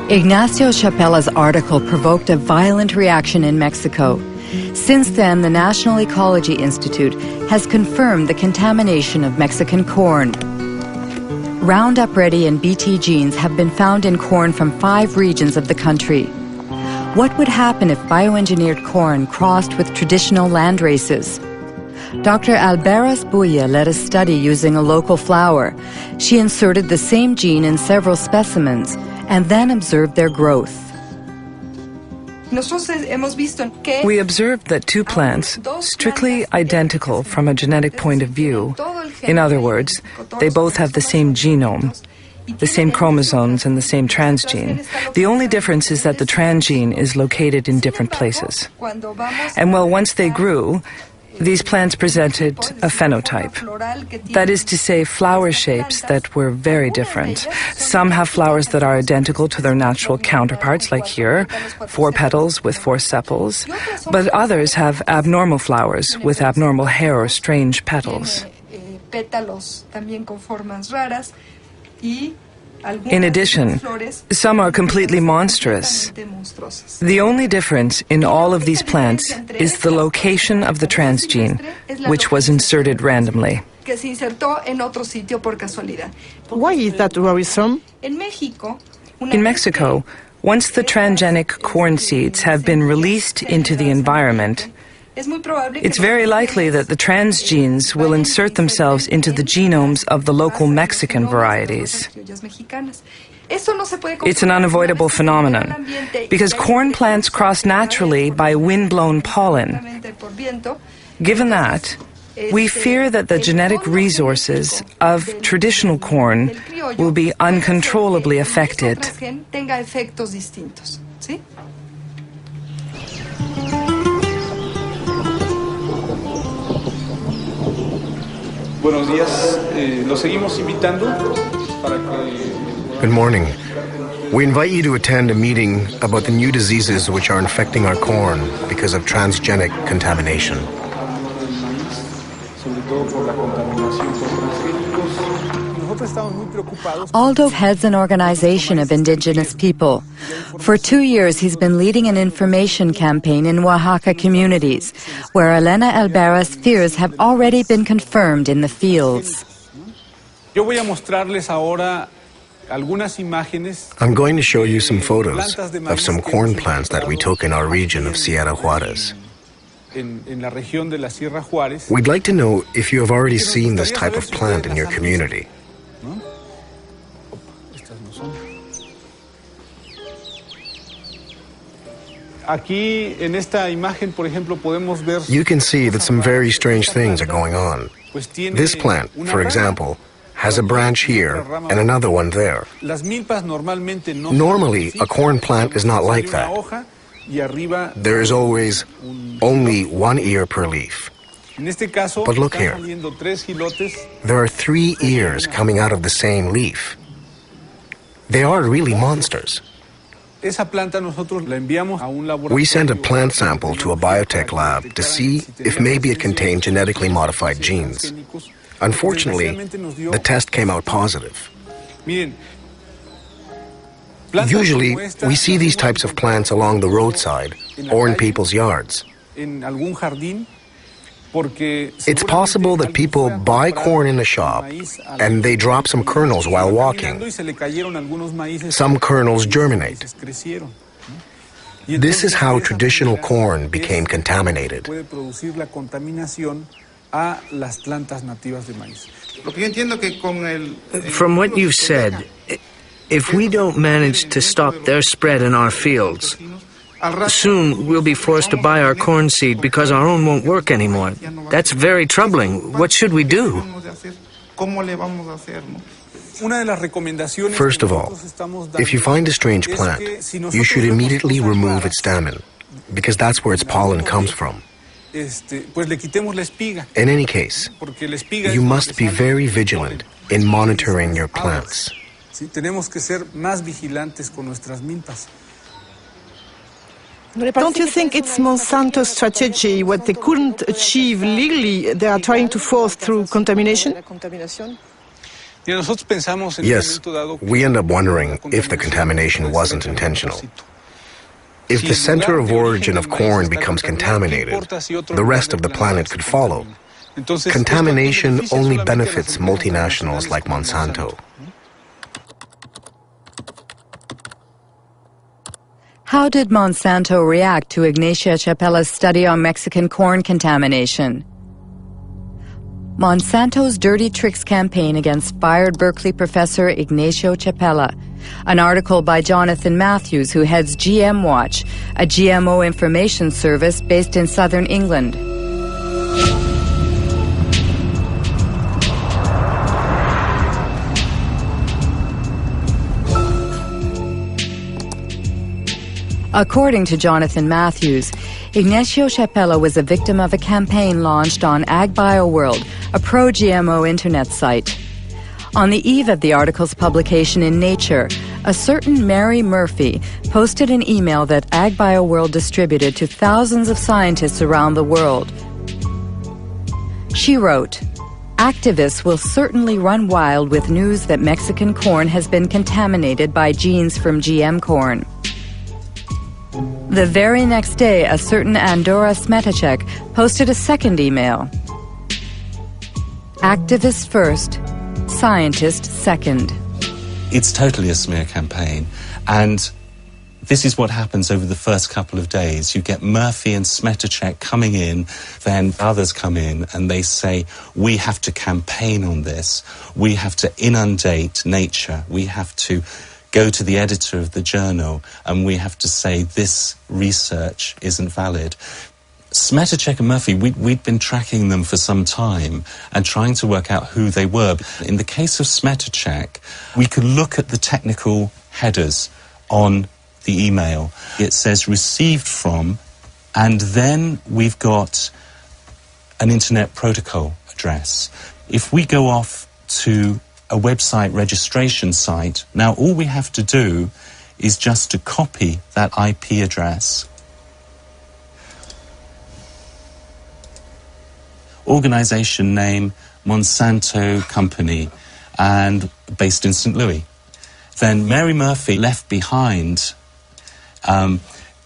Ignacio Chapela's article provoked a violent reaction in Mexico. Since then, the National Ecology Institute has confirmed the contamination of Mexican corn. Roundup Ready and Bt genes have been found in corn from 5 regions of the country. What would happen if bioengineered corn crossed with traditional land races? Dr. Alberas Buya led a study using a local flower. She inserted the same gene in several specimens and then observed their growth. We observed that 2 plants, strictly identical from a genetic point of view, in other words, they both have the same genome, the same chromosomes and the same transgene. The only difference is that the transgene is located in different places. And well, once they grew, these plants presented a phenotype. That is to say, flower shapes that were very different. Some have flowers that are identical to their natural counterparts, like here, 4 petals with 4 sepals, but others have abnormal flowers with abnormal hair or strange petals. In addition, some are completely monstrous. The only difference in all of these plants is the location of the transgene, which was inserted randomly. Why is that worrisome? In Mexico, once the transgenic corn seeds have been released into the environment, it's very likely that the transgenes will insert themselves into the genomes of the local Mexican varieties. It's an unavoidable phenomenon, because corn plants cross naturally by wind-blown pollen. Given that, we fear that the genetic resources of traditional corn will be uncontrollably affected. Buenos días, los seguimos invitando para que... Good morning. We invite you to attend a meeting about the new diseases which are infecting our corn because of transgenic contamination. Aldo heads an organization of indigenous people. For 2 years, he's been leading an information campaign in Oaxaca communities, where Elena Alberas fears have already been confirmed in the fields. I'm going to show you some photos of some corn plants that we took in our region of Sierra Juarez. We'd like to know if you have already seen this type of plant in your community. You can see that some very strange things are going on. This plant, for example, has a branch here and another one there. Normally, a corn plant is not like that. There is always only 1 ear per leaf. But look here. There are 3 ears coming out of the same leaf. They are really monsters. We sent a plant sample to a biotech lab to see if maybe it contained genetically modified genes. Unfortunately, the test came out positive. Usually, we see these types of plants along the roadside or in people's yards. It's possible that people buy corn in a shop and they drop some kernels while walking. Some kernels germinate. This is how traditional corn became contaminated. From what you've said, if we don't manage to stop their spread in our fields, soon we'll be forced to buy our corn seed because our own won't work anymore. That's very troubling. What should we do? First of all, if you find a strange plant, you should immediately remove its stamen, because that's where its pollen comes from. In any case, you must be very vigilant in monitoring your plants. Don't you think it's Monsanto's strategy? What they couldn't achieve legally, they are trying to force through contamination? Yes, we end up wondering if the contamination wasn't intentional. If the center of origin of corn becomes contaminated, the rest of the planet could follow. Contamination only benefits multinationals like Monsanto. How did Monsanto react to Ignacio Chapella's study on Mexican corn contamination? Monsanto's Dirty Tricks campaign against fired Berkeley professor Ignacio Chapella. An article by Jonathan Matthews, who heads GM Watch, a GMO information service based in southern England. According to Jonathan Matthews, Ignacio Chapella was a victim of a campaign launched on AgBioWorld, a pro-GMO internet site. On the eve of the article's publication in Nature, a certain Mary Murphy posted an email that AgBioWorld distributed to thousands of scientists around the world. She wrote, "Activists will certainly run wild with news that Mexican corn has been contaminated by genes from GM corn." The very next day, a certain Andora Smetacek posted a second email. "Activists first, scientist second." It's totally a smear campaign, and this is what happens over the first couple of days. You get Murphy and Smetacek coming in, then others come in and they say, we have to campaign on this, we have to inundate Nature, we have to go to the editor of the journal and we have to say this research isn't valid. Smetacek and Murphy, we'd been tracking them for some time and trying to work out who they were. In the case of Smetacek, we could look at the technical headers on the email. It says received from, and then we've got an internet protocol address. If we go off to a website registration site, now all we have to do is just to copy that IP address. Organization name, Monsanto Company, and based in St. Louis. Then Mary Murphy left behind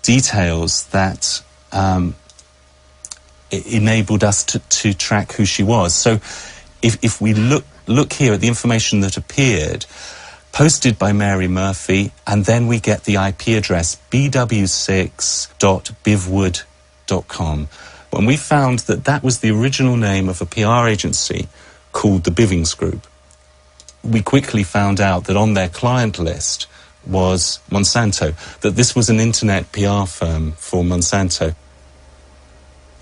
details that enabled us to track who she was. So if we look here at the information that appeared, posted by Mary Murphy, and then we get the IP address bw6.bivwood.com. When we found that that was the original name of a PR agency called the Bivings Group, we quickly found out that on their client list was Monsanto, that this was an internet PR firm for Monsanto.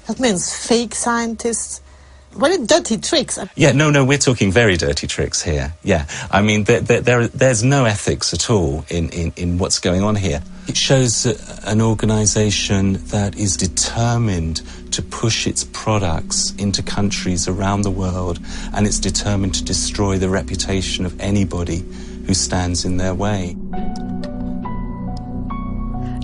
That means fake scientists. Very dirty tricks. Yeah, no, we're talking very dirty tricks here. Yeah, I mean, there's no ethics at all in what's going on here. It shows an organization that is determined to push its products into countries around the world, and it's determined to destroy the reputation of anybody who stands in their way.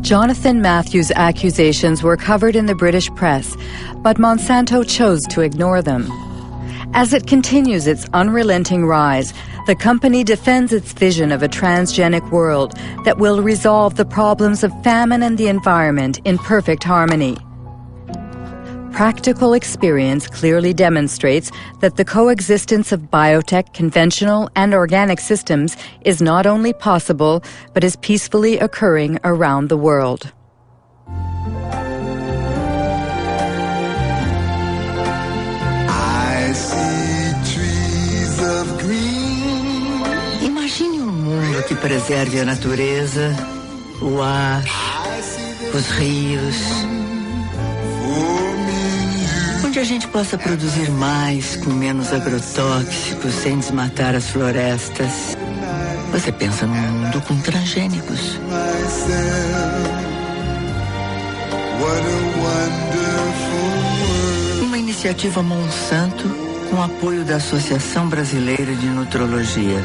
Jonathan Matthews' accusations were covered in the British press, but Monsanto chose to ignore them. As it continues its unrelenting rise, the company defends its vision of a transgenic world that will resolve the problems of famine and the environment in perfect harmony. Practical experience clearly demonstrates that the coexistence of biotech, conventional, and organic systems is not only possible, but is peacefully occurring around the world. I see trees of green. Imagine mundo que preserve a natureza, o ar, os rios. Onde a gente possa produzir mais com menos agrotóxicos, sem desmatar as florestas. Você pensa num mundo com transgênicos. What a wonderful world. iniciativa Monsanto com apoio da Associação Brasileira de Nutrologia.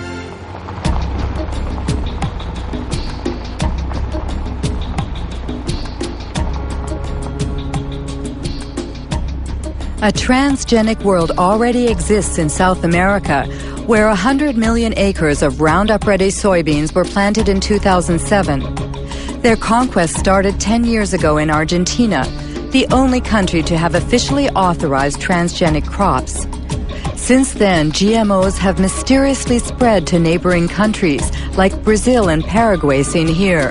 A transgenic world already exists in South America, where 100 million acres of Roundup-ready soybeans were planted in 2007. Their conquest started 10 years ago in Argentina, the only country to have officially authorized transgenic crops. Since then, GMOs have mysteriously spread to neighboring countries, like Brazil and Paraguay seen here.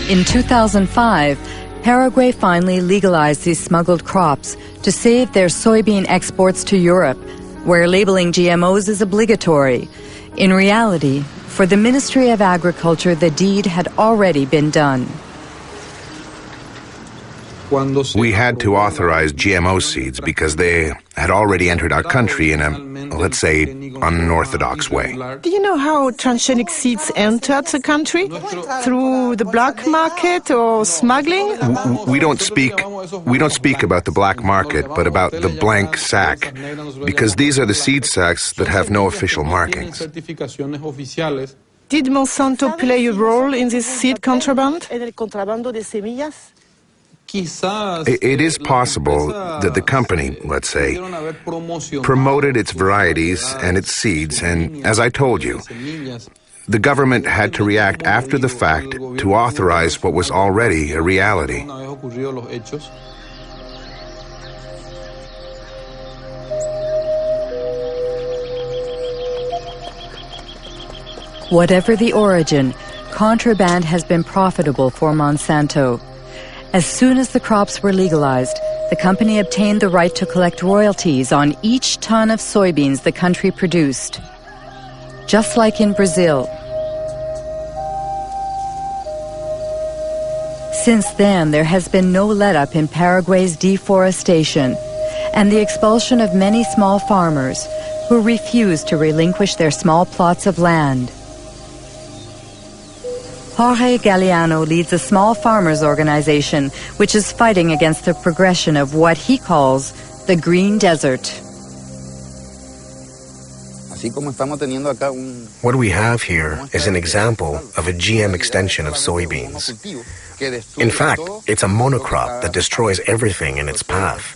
In 2005, Paraguay finally legalized these smuggled crops to save their soybean exports to Europe, where labeling GMOs is obligatory. In reality, for the Ministry of Agriculture, the deed had already been done. We had to authorize GMO seeds because they had already entered our country in a, let's say, unorthodox way. Do you know how transgenic seeds entered the country? Through the black market or smuggling? We don't speak about the black market, but about the blank sack, because these are the seed sacks that have no official markings. Did Monsanto play a role in this seed contraband? It is possible that the company, let's say, promoted its varieties and its seeds, and as I told you, the government had to react after the fact to authorize what was already a reality. Whatever the origin, contraband has been profitable for Monsanto. As soon as the crops were legalized, the company obtained the right to collect royalties on each ton of soybeans the country produced. Just like in Brazil. Since then, there has been no let-up in Paraguay's deforestation and the expulsion of many small farmers who refuse to relinquish their small plots of land. Jorge Galeano leads a small farmers organization which is fighting against the progression of what he calls the green desert. What we have here is an example of a GM extension of soybeans. In fact, it's a monocrop that destroys everything in its path.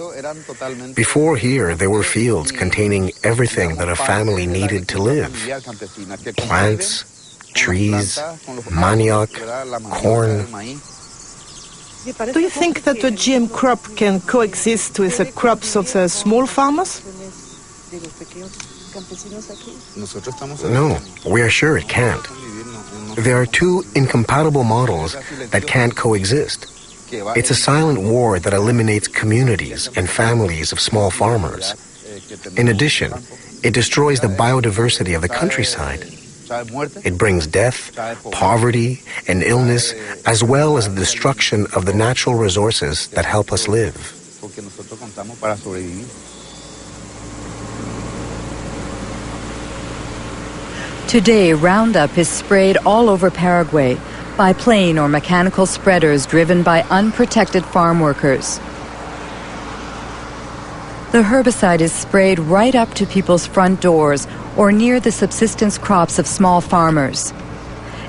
Before here, there were fields containing everything that a family needed to live. Plants, trees, manioc, corn. Do you think that a GM crop can coexist with the crops of the small farmers? No, we are sure it can't. There are two incompatible models that can't coexist. It's a silent war that eliminates communities and families of small farmers. In addition, it destroys the biodiversity of the countryside. It brings death, poverty, and illness, as well as the destruction of the natural resources that help us live. Today, Roundup is sprayed all over Paraguay by plane or mechanical spreaders driven by unprotected farm workers. The herbicide is sprayed right up to people's front doors or near the subsistence crops of small farmers.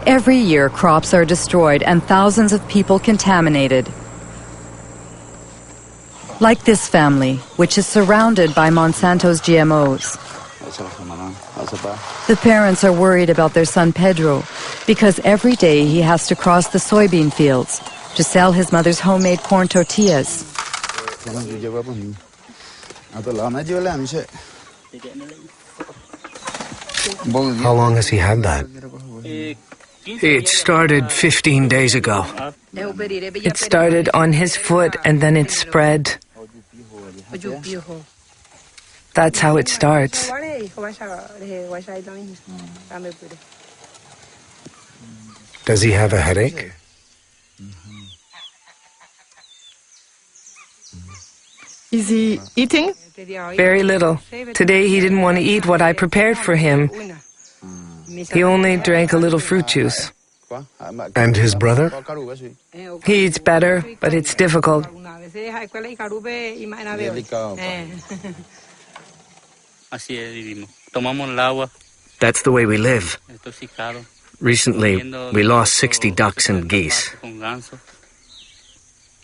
Every year, crops are destroyed and thousands of people contaminated. Like this family, which is surrounded by Monsanto's GMOs. The parents are worried about their son Pedro because every day he has to cross the soybean fields to sell his mother's homemade corn tortillas. How long has he had that? It started 15 days ago. It started on his foot and then it spread. That's how it starts. Does he have a headache? Is he eating? Very little. Today he didn't want to eat what I prepared for him. He only drank a little fruit juice. And his brother? He eats better, but it's difficult. That's the way we live. Recently, we lost 60 ducks and geese.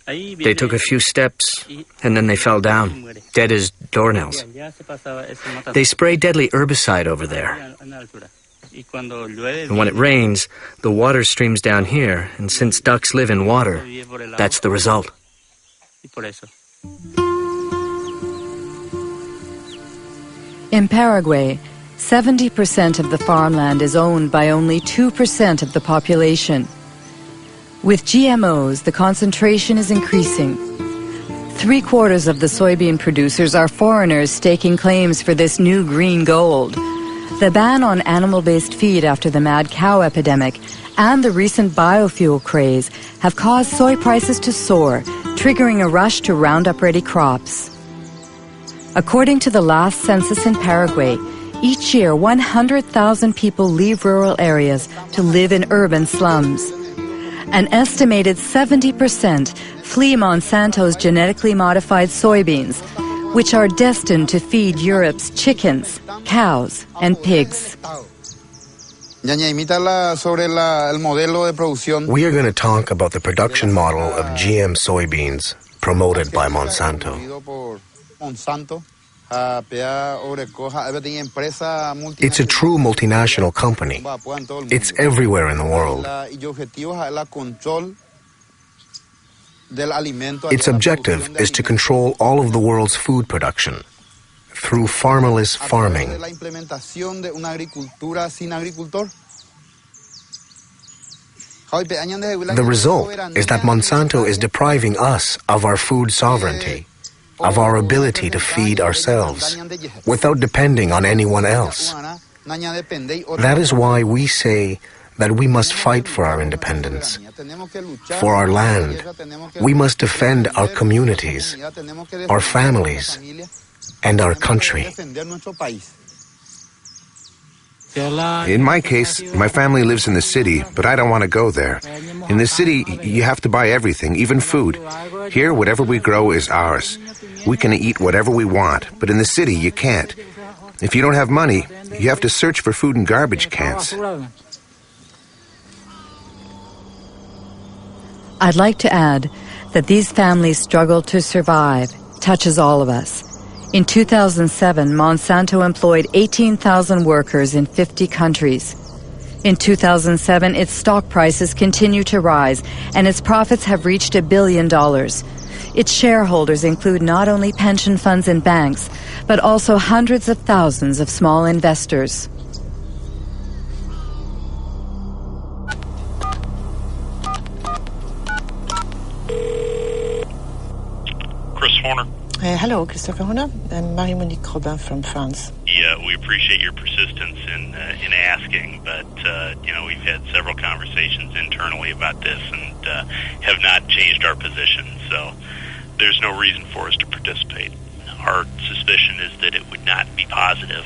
They took a few steps, and then they fell down, dead as doornails. They spray deadly herbicide over there. And when it rains, the water streams down here, and since ducks live in water, that's the result. In Paraguay, 70% of the farmland is owned by only 2% of the population. With GMOs, the concentration is increasing. 3/4 of the soybean producers are foreigners staking claims for this new green gold. The ban on animal-based feed after the mad cow epidemic and the recent biofuel craze have caused soy prices to soar, triggering a rush to round up ready crops. According to the last census in Paraguay, each year 100,000 people leave rural areas to live in urban slums. An estimated 70% flee Monsanto's genetically modified soybeans, which are destined to feed Europe's chickens, cows, and pigs. We are going to talk about the production model of GM soybeans promoted by Monsanto. It's a true multinational company. It's everywhere in the world. Its objective is to control all of the world's food production through farmerless farming. The result is that Monsanto is depriving us of our food sovereignty, of our ability to feed ourselves, without depending on anyone else. That is why we say that we must fight for our independence, for our land. We must defend our communities, our families, and our country. In my case, my family lives in the city, but I don't want to go there. In the city, you have to buy everything, even food. Here, whatever we grow is ours. We can eat whatever we want, but in the city, you can't. If you don't have money, you have to search for food in garbage cans. I'd like to add that these families' struggle to survive touches all of us. In 2007, Monsanto employed 18,000 workers in 50 countries. In 2007, its stock prices continue to rise, and its profits have reached $1 billion. Its shareholders include not only pension funds and banks, but also hundreds of thousands of small investors. Chris Horner. Hello, Christopher Horner. I'm Marie-Monique Robin from France. Yeah, we appreciate your persistence in asking, but we've had several conversations internally about this and have not changed our position, so there's no reason for us to participate. Our suspicion is that it would not be positive.